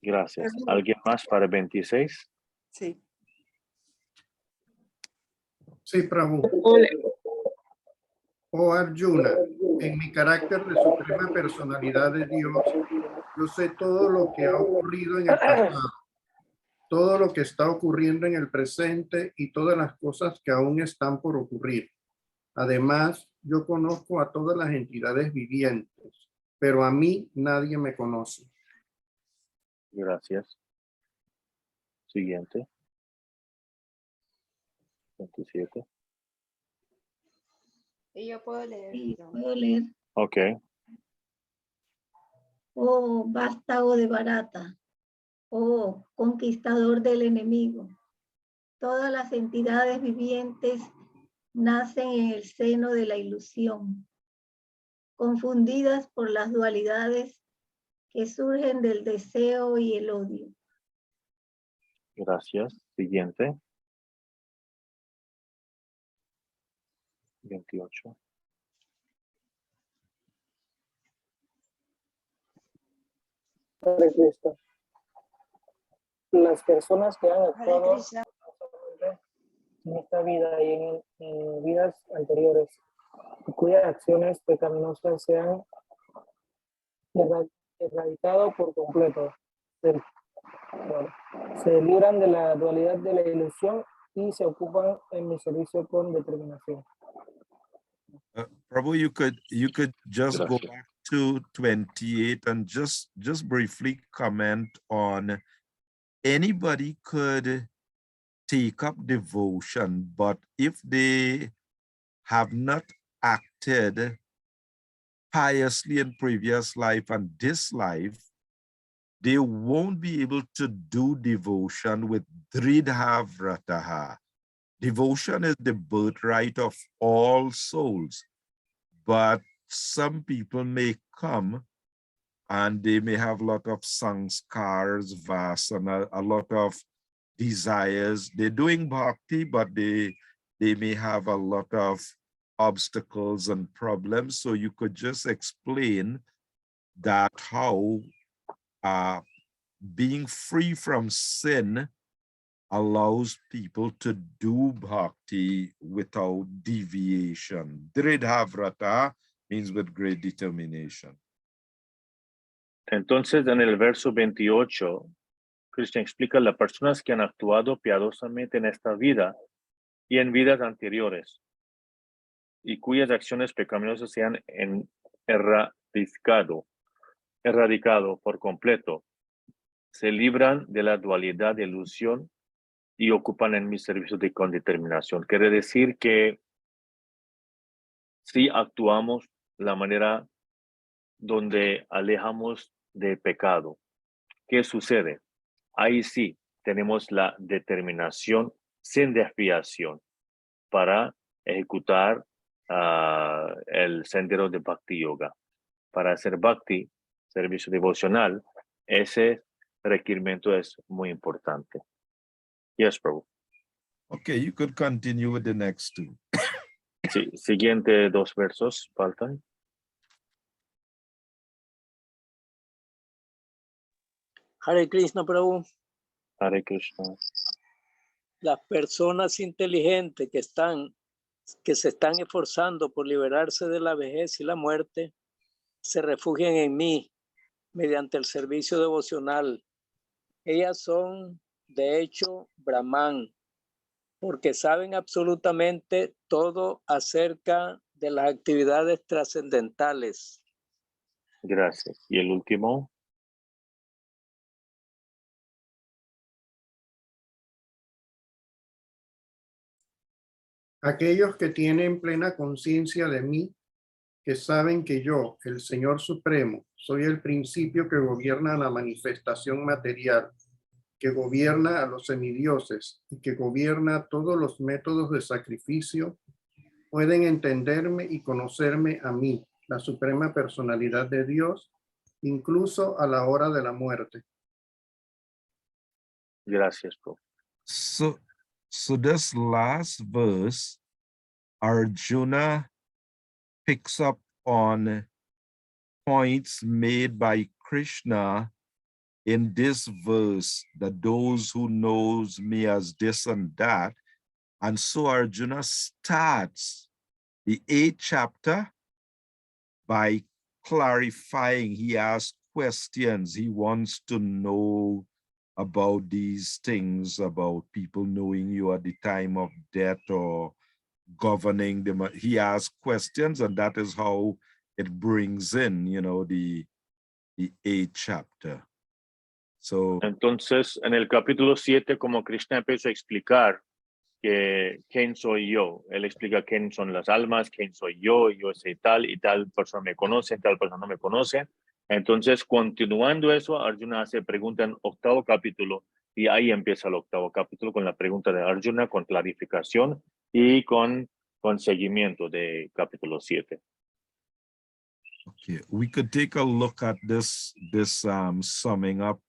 [SPEAKER 1] Gracias. ¿Alguien más para 26?
[SPEAKER 4] Sí.
[SPEAKER 3] Sí, Prabhu. Oh Arjuna, en mi carácter de suprema personalidad de Dios, yo sé todo lo que ha ocurrido en el pasado, todo lo que está ocurriendo en el presente y todas las cosas que aún están por ocurrir. Además, yo conozco a todas las entidades vivientes, pero a mí nadie me conoce.
[SPEAKER 1] Gracias. Siguiente. 27.
[SPEAKER 9] Y yo puedo leer.
[SPEAKER 6] Sí, puedo leer.
[SPEAKER 1] Ok.
[SPEAKER 6] Oh, vástago de Bharata. Oh, conquistador del enemigo. Todas las entidades vivientes nacen en el seno de la ilusión, confundidas por las dualidades que surgen del deseo y el odio.
[SPEAKER 1] Gracias. Siguiente. 28.
[SPEAKER 10] las personas que han
[SPEAKER 9] Hare
[SPEAKER 10] actuado
[SPEAKER 9] Krishna.
[SPEAKER 10] en esta vida y en vidas anteriores, y cuyas acciones pecaminosas se han erradicado por completo. Se libran de la dualidad de la ilusión y se ocupan en mi servicio con determinación.
[SPEAKER 2] Prabhu, you could just go
[SPEAKER 1] Gracias.
[SPEAKER 2] back to 28 and just briefly comment on anybody could take up devotion, but if they have not acted piously in previous life and this life, they won't be able to do devotion with Dridha Vrataha. Devotion is the birthright of all souls, but some people may come and they may have a lot of sanskars, vasana, a lot of desires. They're doing bhakti, but they may have a lot of obstacles and problems. So you could just explain that how being free from sin allows people to do bhakti without deviation. Dridhavrata means with great determination.
[SPEAKER 1] Entonces, en el verso 28, Krishna explica las personas que han actuado piadosamente en esta vida y en vidas anteriores, y cuyas acciones pecaminosas se han erradicado por completo, se libran de la dualidad de ilusión y ocupan en mi servicio con determinación. Quiere decir que si actuamos la manera donde alejamos de pecado, ¿qué sucede? Ahí sí tenemos la determinación sin desviación para ejecutar el sendero de Bhakti Yoga. Para hacer Bhakti, servicio devocional, ese requerimiento es muy importante. Yes, Prabhu.
[SPEAKER 2] Okay, you could continue with the next two.
[SPEAKER 1] Sí, siguiente dos versos faltan.
[SPEAKER 5] Hare Krishna, Prabhu.
[SPEAKER 1] Hare Krishna.
[SPEAKER 5] Las personas inteligentes que se están esforzando por liberarse de la vejez y la muerte, se refugian en mí mediante el servicio devocional. Ellas son, de hecho, Brahman, porque saben absolutamente todo acerca de las actividades trascendentales.
[SPEAKER 1] Gracias. Y el último.
[SPEAKER 3] Aquellos que tienen plena conciencia de mí, que saben que yo, el Señor Supremo, soy el principio que gobierna la manifestación material, que gobierna a los semidioses y que gobierna todos los métodos de sacrificio, pueden entenderme y conocerme a mí, la suprema personalidad de Dios, incluso a la hora de la muerte.
[SPEAKER 1] Gracias, Prof.
[SPEAKER 2] So this last verse, Arjuna picks up on points made by Krishna in this verse, that those who knows me as this and that. And so Arjuna starts the 8th chapter by clarifying. He asks questions. He wants to know about these things, about people knowing you at the time of death or governing them. He asks questions, and that is how it brings in, the 8th chapter. So,
[SPEAKER 1] entonces, en el capítulo 7, como Krishna empezó a explicar que quién soy yo, él explica quién son las almas, quién soy yo soy tal y tal persona me conoce, tal persona no me conoce. Entonces, continuando eso, Arjuna hace pregunta en 8º capítulo, y ahí empieza el 8º capítulo con la pregunta de Arjuna, con clarificación y con seguimiento de capítulo 7.
[SPEAKER 2] okay, we could take a look at this summing up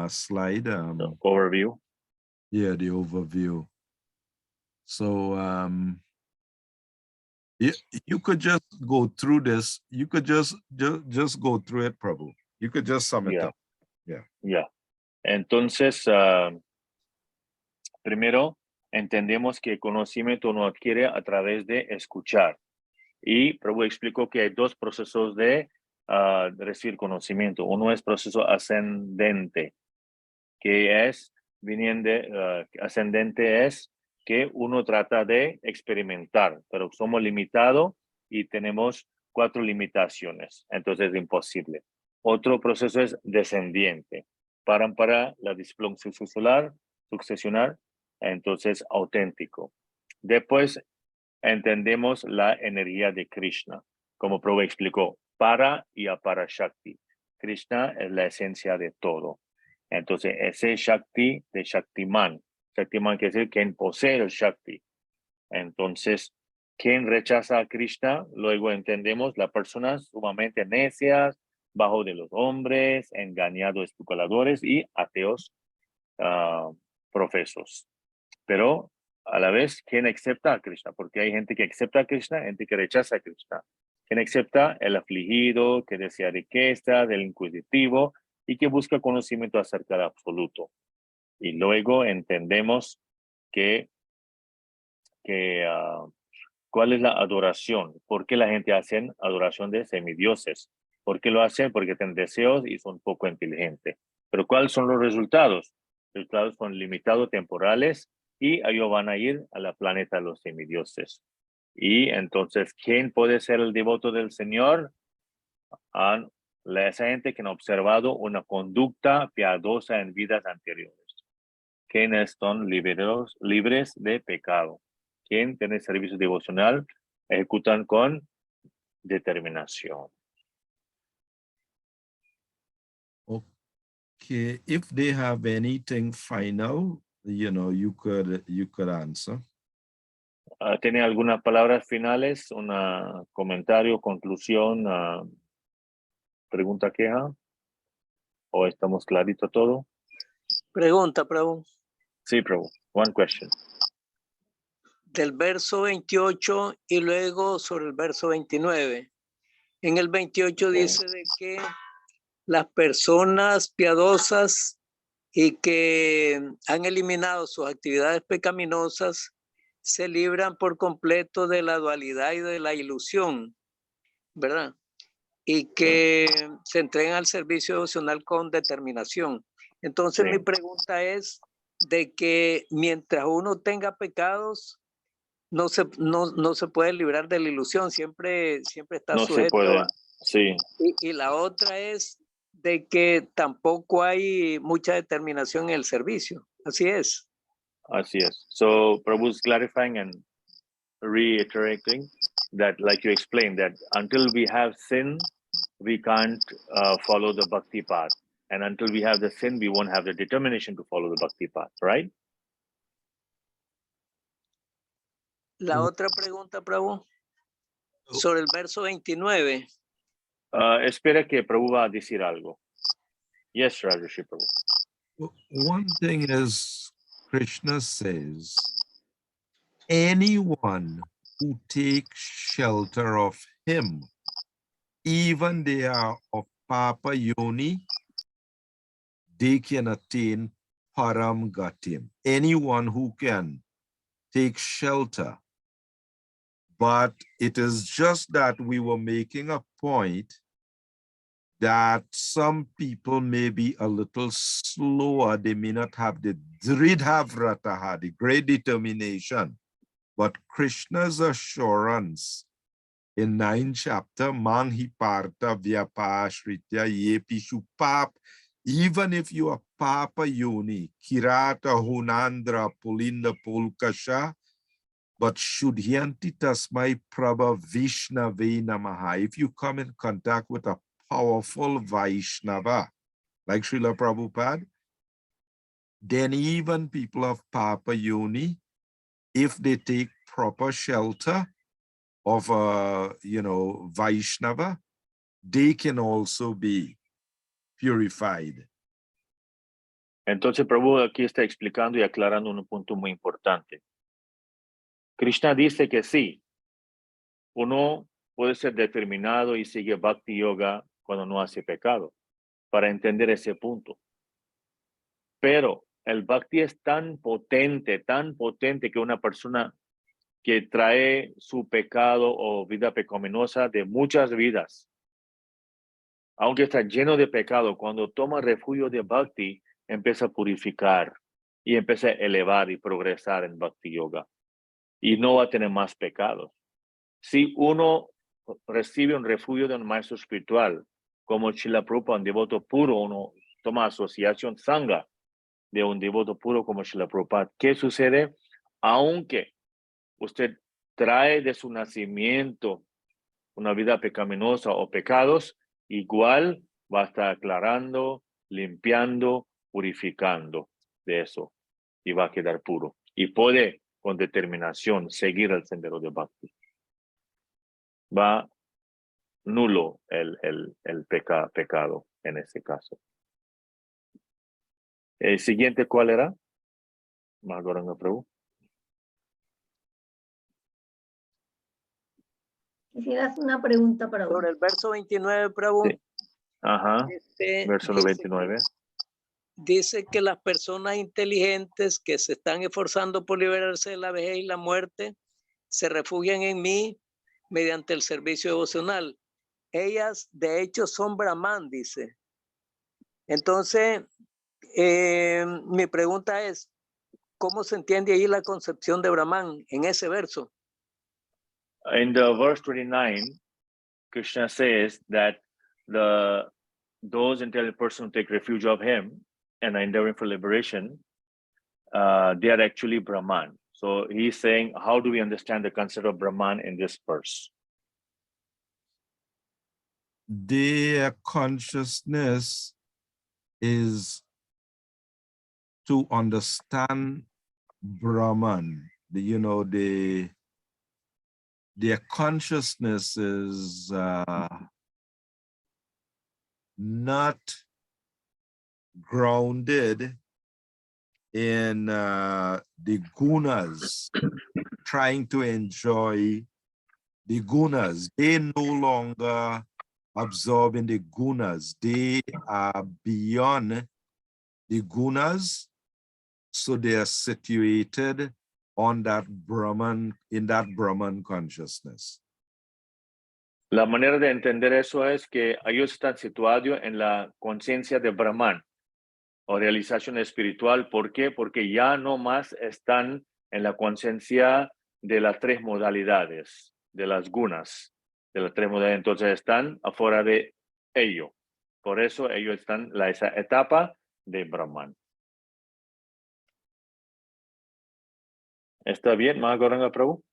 [SPEAKER 2] slide.
[SPEAKER 1] The overview.
[SPEAKER 2] Yeah, the overview. So you could just go through this. You could just go through it, Prabhu. You could just sum it up. Yeah.
[SPEAKER 1] Yeah. Entonces, primero, entendemos que el conocimiento uno adquiere a través de escuchar. Y Prabhu explicó que hay dos procesos de recibir conocimiento. Uno es proceso ascendente, que es, ascendente es que uno trata de experimentar, pero somos limitados y tenemos 4 limitaciones, entonces es imposible. Otro proceso es descendiente, para la disciplina sucesional, entonces auténtico. Después entendemos la energía de Krishna, como Prabhu explicó, para y apara Shakti. Krishna es la esencia de todo. Entonces, ese Shakti de Shaktiman. Shaktiman quiere decir quien posee el Shakti. Entonces, quien rechaza a Krishna, luego entendemos las personas sumamente necias, bajo de los hombres, engañados, especuladores y ateos profesos. Pero a la vez, ¿quién acepta a Krishna? Porque hay gente que acepta a Krishna, gente que rechaza a Krishna. ¿Quién acepta? El afligido, que desea riqueza, el inquisitivo y que busca conocimiento acerca del absoluto. Y luego entendemos cuál es la adoración. ¿Por qué la gente hace adoración de semidioses? ¿Por qué lo hacen? Porque tienen deseos y son poco inteligentes. Pero ¿cuáles son los resultados? Los resultados son limitados, temporales, y ellos van a ir a la planeta de los semidioses. Y entonces, ¿quién puede ser el devoto del Señor? Esa gente que ha observado una conducta piadosa en vidas anteriores. ¿Quiénes son libres de pecado? ¿Quién tiene servicio devocional? Ejecutan con determinación.
[SPEAKER 2] Okay, if they have anything final, you could answer.
[SPEAKER 1] ¿Tiene algunas palabras finales? ¿Un comentario, conclusión, pregunta, queja? ¿O estamos clarito todo?
[SPEAKER 5] Pregunta, Prabhu.
[SPEAKER 1] Sí, Prabhu. One question.
[SPEAKER 5] Del verso 28 y luego sobre el verso 29. En el 28 dice de que las personas piadosas y que han eliminado sus actividades pecaminosas se libran por completo de la dualidad y de la ilusión, ¿verdad? Y que se entregan al servicio devocional con determinación. Entonces mi pregunta es de que mientras uno tenga pecados, no se puede librar de la ilusión, siempre está sujeto.
[SPEAKER 1] No se puede, sí.
[SPEAKER 5] Y la otra es de que tampoco hay mucha determinación en el servicio. Así es.
[SPEAKER 1] Así es. So Prabhu is clarifying and reiterating that, like you explained, that until we have sin, we can't follow the bhakti path. And until we have the sin, we won't have the determination to follow the bhakti path, right?
[SPEAKER 5] La otra pregunta, Prabhu, sobre el verso 29.
[SPEAKER 1] Espera que Prabhu va a decir algo. Yes, Rajarshi Prabhu.
[SPEAKER 2] One thing is, Krishna says, anyone who takes shelter of him, even they are of Papa Yoni, they can attain Param Gatim. Anyone who can take shelter. But it is just that we were making a point that some people may be a little slower. They may not have the Dridhavrataha, the great determination. But Krishna's assurance in 9th chapter, Manghi Parta Vyapashritya Yepishu Pap, even if you are Papa Yoni, Kirata Hunandra Pulinda Pulkasha, but Shudhyanti Tasmai Prabha Vishnave Namaha. If you come in contact with a powerful Vaishnava, like Srila Prabhupada, then even people of Papa Yoni, if they take proper shelter of a, Vaishnava, they can also be purified.
[SPEAKER 1] Entonces, Prabhu aquí está explicando y aclarando un punto muy importante. Krishna dice que sí, uno puede ser determinado y sigue Bhakti Yoga cuando no hace pecado, para entender ese punto. Pero el Bhakti es tan potente que una persona que trae su pecado o vida pecaminosa de muchas vidas, aunque está lleno de pecado, cuando toma refugio de Bhakti, empieza a purificar y empieza a elevar y progresar en Bhakti Yoga. Y no va a tener más pecados. Si uno recibe un refugio de un maestro espiritual, como Srila Prabhupada, un devoto puro, uno toma asociación sangha de un devoto puro como Srila Prabhupada. ¿Qué sucede? Aunque usted trae de su nacimiento una vida pecaminosa o pecados, igual va a estar aclarando, limpiando, purificando de eso y va a quedar puro. Y puede con determinación seguir el sendero de Bhakti. Va nulo el pecado en ese caso. El siguiente, ¿cuál era? Magoranga Prabhu.
[SPEAKER 6] Quisieras una pregunta para
[SPEAKER 5] Sobre el verso 29, Prabhu.
[SPEAKER 1] Sí. Ajá. Verso 29.
[SPEAKER 5] Dice que las personas inteligentes que se están esforzando por liberarse de la vejez y la muerte se refugian en mí mediante el servicio devocional. Ellas, de hecho, son Brahman, dice. Entonces, mi pregunta es, ¿cómo se entiende ahí la concepción de Brahman en ese verso?
[SPEAKER 1] In the verse 29, Krishna says that those intelligent persons who take refuge of him and are endeavoring for liberation, they are actually Brahman. So he's saying, how do we understand the concept of Brahman in this verse?
[SPEAKER 2] Their consciousness is to understand Brahman. Their consciousness is not grounded in the gunas, trying to enjoy the gunas. They no longer absorb in the gunas. They are beyond the gunas, so they are situated on that Brahman, in that Brahman consciousness.
[SPEAKER 1] La manera de entender eso es que ellos están situados en la conciencia de Brahman o realización espiritual. ¿Por qué? Porque ya no más están en la conciencia de las tres modalidades, de las gunas, de las tres modalidades. Entonces están afuera de ello. Por eso ellos están en esa etapa de Brahman. ¿Está bien, Mahagoranga Prabhu?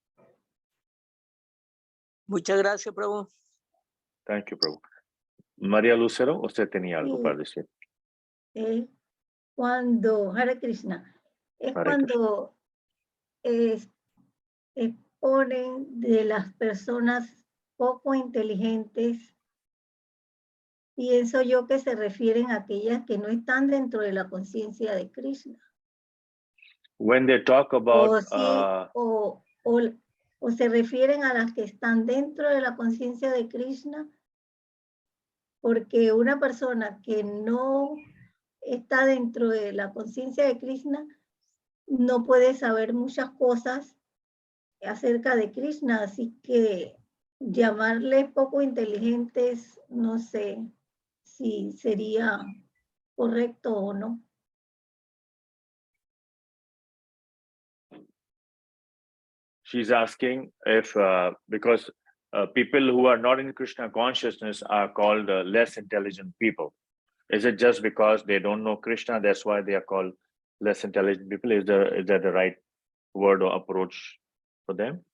[SPEAKER 5] Muchas gracias, Prabhu.
[SPEAKER 1] Thank you, Prabhu. María Lucero, usted tenía algo
[SPEAKER 6] Sí.
[SPEAKER 1] para decir.
[SPEAKER 6] Cuando, Hare Krishna, es
[SPEAKER 1] Hare
[SPEAKER 6] cuando exponen de las personas poco inteligentes, pienso yo que se refieren a aquellas que no están dentro de la conciencia de Krishna.
[SPEAKER 1] When they talk about
[SPEAKER 6] O se refieren a las que están dentro de la conciencia de Krishna, porque una persona que no está dentro de la conciencia de Krishna no puede saber muchas cosas acerca de Krishna, así que llamarles poco inteligentes, no sé si sería correcto o no.
[SPEAKER 1] she's asking if, because people who are not in Krishna consciousness are called less intelligent people. Is it just because they don't know Krishna, that's why they are called less intelligent people? Is that the right word or approach for them?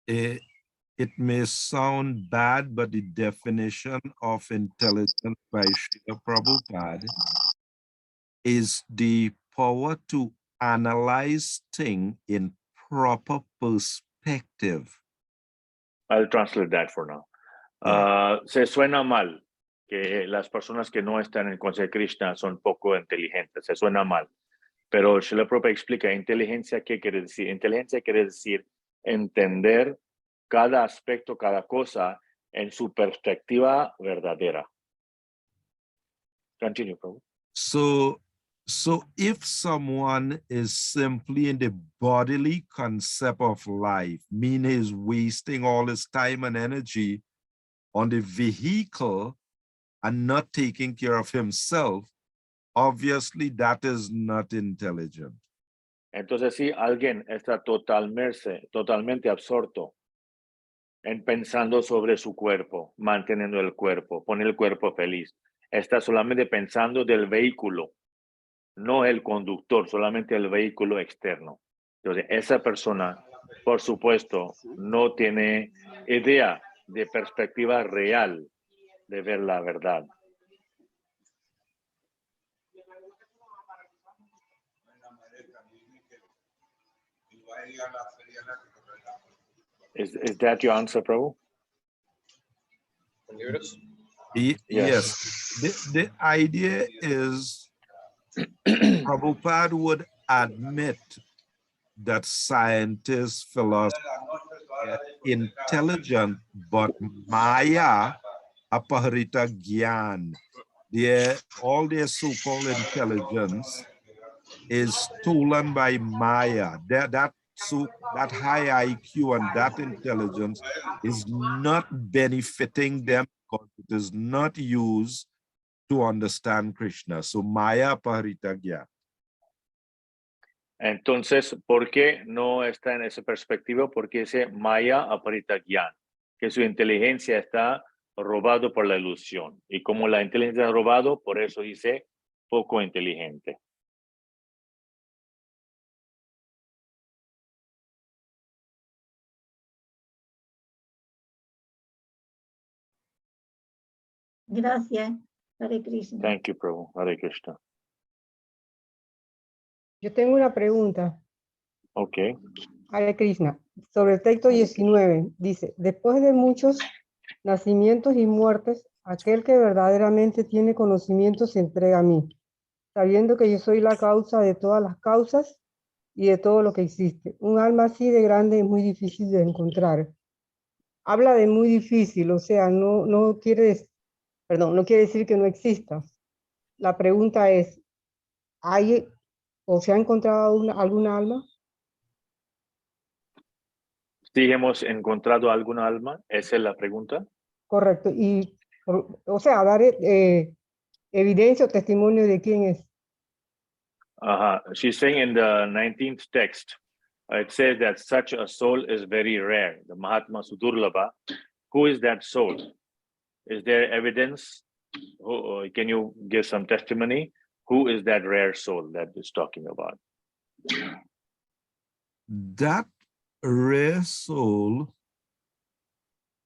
[SPEAKER 2] It may sound bad, but the definition of intelligence by Srila Prabhupada is the power to analyze things in proper perspective.
[SPEAKER 1] I'll translate that for now. Se suena mal que las personas que no están en conciencia de Krishna son poco inteligentes, se suena mal. Pero Srila Prabhupada explica, inteligencia, ¿qué quiere decir? Inteligencia quiere decir entender cada aspecto, cada cosa en su perspectiva verdadera. Continue, Prabhu.
[SPEAKER 2] So if someone is simply in the bodily concept of life, meaning he's wasting all his time and energy on the vehicle and not taking care of himself, obviously that is not intelligent.
[SPEAKER 1] Entonces, si alguien está totalmente absorto en pensando sobre su cuerpo, manteniendo el cuerpo, poner el cuerpo feliz, está solamente pensando del vehículo, no el conductor, solamente el vehículo externo. Entonces, esa persona, por supuesto, no tiene idea de perspectiva real de ver la verdad. Is that your answer, Prabhu?
[SPEAKER 2] Yes. The idea is Prabhupada would admit that scientists, philosophers are intelligent, but Maya, Aparita Gyan, all their so-called intelligence is stolen by Maya. That high IQ and that intelligence is not benefiting them because it is not used to understand Krishna. So Maya Paritagya.
[SPEAKER 1] Entonces, ¿por qué no está en esa perspectiva? Porque ese Maya aparita Gyan, que su inteligencia está robado por la ilusión. Y como la inteligencia es robado, por eso dice poco inteligente.
[SPEAKER 6] Gracias. Hare Krishna.
[SPEAKER 1] Thank you, Prabhu. Hare Krishna.
[SPEAKER 11] Yo tengo una pregunta.
[SPEAKER 1] Okay.
[SPEAKER 11] Hare Krishna. Sobre el texto 19. Dice, después de muchos nacimientos y muertes, aquel que verdaderamente tiene conocimiento se entrega a mí, sabiendo que yo soy la causa de todas las causas y de todo lo que existe. Un alma así de grande es muy difícil de encontrar. Habla de muy difícil, o sea, no quiere decir que no exista. La pregunta es, ¿hay o se ha encontrado alguna alma?
[SPEAKER 1] ¿Sí hemos encontrado alguna alma? ¿Esa es la pregunta?
[SPEAKER 11] Correcto. Y, o sea, dar evidencia o testimonio de quién es.
[SPEAKER 1] She's saying in the 19th text, it says that such a soul is very rare. The Mahatma Sudurlabha. Who is that soul? Is there evidence? Can you give some testimony? Who is that rare soul that is talking about?
[SPEAKER 2] That rare soul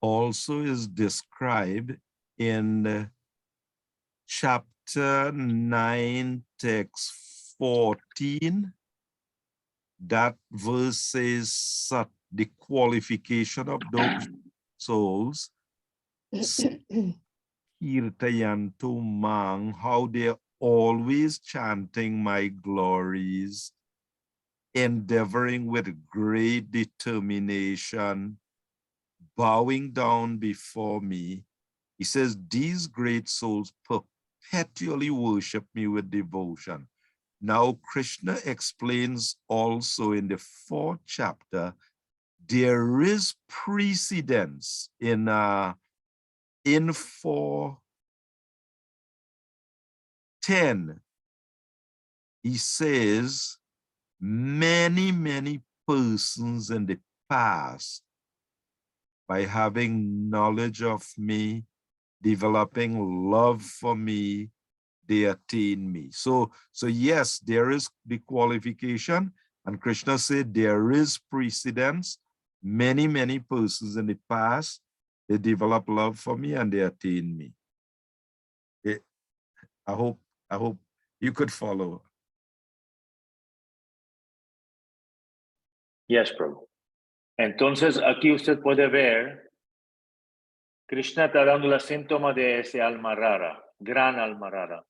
[SPEAKER 2] also is described in chapter 9, text 14. That verse says the qualification of those souls, Kirtayantu Mang, how they're always chanting my glories, endeavoring with great determination, bowing down before me. He says, these great souls perpetually worship me with devotion. Now, Krishna explains also in the 4th chapter, there is precedence in 4:10. He says, many persons in the past, by having knowledge of me, developing love for me, they attain me. So yes, there is the qualification, and Krishna said there is precedence. Many persons in the past, they develop love for me and they attain me. I hope you could follow.
[SPEAKER 1] Yes, Prabhu. Entonces, aquí usted puede ver, Krishna está dando el síntoma de ese alma rara, gran alma rara.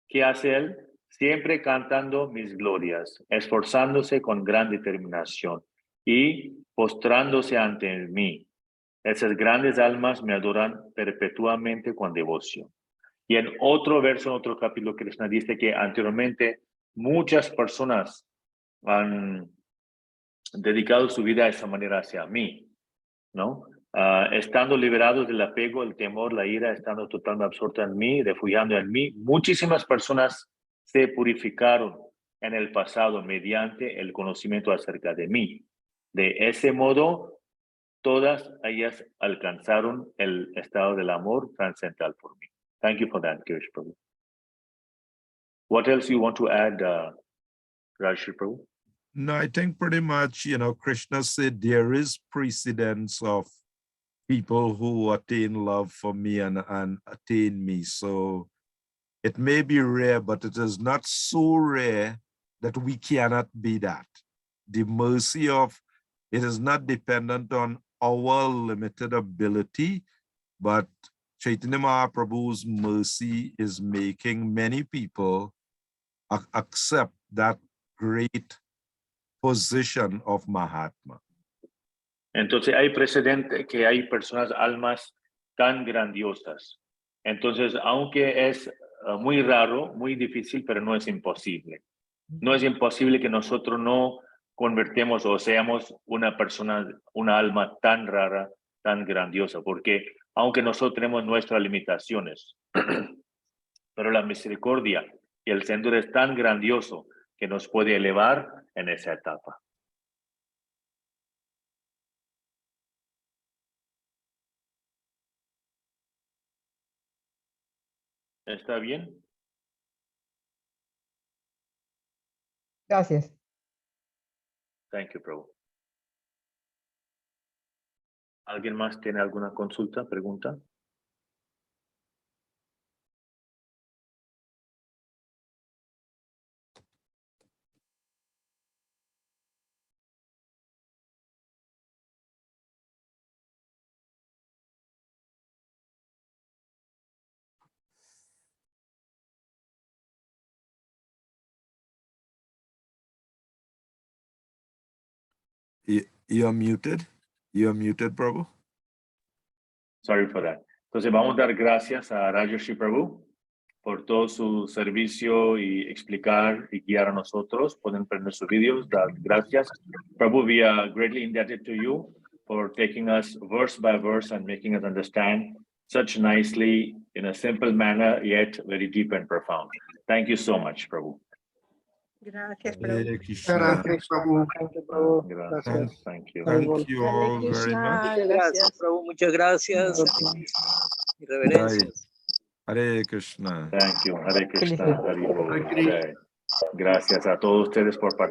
[SPEAKER 1] ¿Qué hace él? Siempre cantando mis glorias, esforzándose con gran determinación y postrándose ante mí. Esas grandes almas me adoran perpetuamente con devoción. Y en otro verso, en otro capítulo, Krishna dice que anteriormente muchas personas han dedicado su vida de esa manera hacia mí, ¿no? Estando liberados del apego, el temor, la ira, estando totalmente absortos en mí, refugiando en mí, muchísimas personas se purificaron en el pasado mediante el conocimiento acerca de mí. De ese modo, todas ellas alcanzaron el estado del amor trascendental por mí. Thank you for that, Girish Prabhu. What else you want to add, Rajshri Prabhu?
[SPEAKER 2] No, I think pretty much, Krishna said there is precedence of people who attain love for me and attain me. So it may be rare, but it is not so rare that we cannot be that. The mercy of it is not dependent on our limited ability, but Chaitanya Mahaprabhu's mercy is making many people accept that great position of Mahatma.
[SPEAKER 1] Entonces hay precedente que hay personas, almas tan grandiosas. Entonces, aunque es muy raro, muy difícil, pero no es imposible. No es imposible que nosotros no convertemos o seamos una persona, una alma tan rara, tan grandiosa, porque aunque nosotros tenemos nuestras limitaciones, pero la misericordia y el sendero es tan grandioso que nos puede elevar en esa etapa. ¿Está bien?
[SPEAKER 11] Gracias.
[SPEAKER 1] Thank you, Prabhu. ¿Alguien más tiene alguna consulta, pregunta?
[SPEAKER 2] You're muted. You're muted, Prabhu.
[SPEAKER 1] Sorry for that. Entonces vamos a dar gracias a Rajshri Prabhu por todo su servicio y explicar y guiar a nosotros. Pueden prender sus vídeos, dar gracias. Prabhu, we are greatly indebted to you for taking us verse by verse and making us understand such nicely in a simple manner, yet very deep and profound. Thank you so much, Prabhu.
[SPEAKER 4] Gracias,
[SPEAKER 2] Hare
[SPEAKER 4] Prabhu.
[SPEAKER 2] Krishna.
[SPEAKER 3] Gracias, Prabhu.
[SPEAKER 10] Thank you, Prabhu.
[SPEAKER 1] Gracias. Thank you.
[SPEAKER 2] Thank you all very much.
[SPEAKER 5] Muchas gracias, Prabhu. Muchas gracias. Y reverencias.
[SPEAKER 2] Hare Krishna.
[SPEAKER 1] Thank you. Hare Krishna.
[SPEAKER 11] Felicidades.
[SPEAKER 1] Hare Bol.
[SPEAKER 3] Hare Krishna.
[SPEAKER 1] Jai. Gracias a todos ustedes por participar.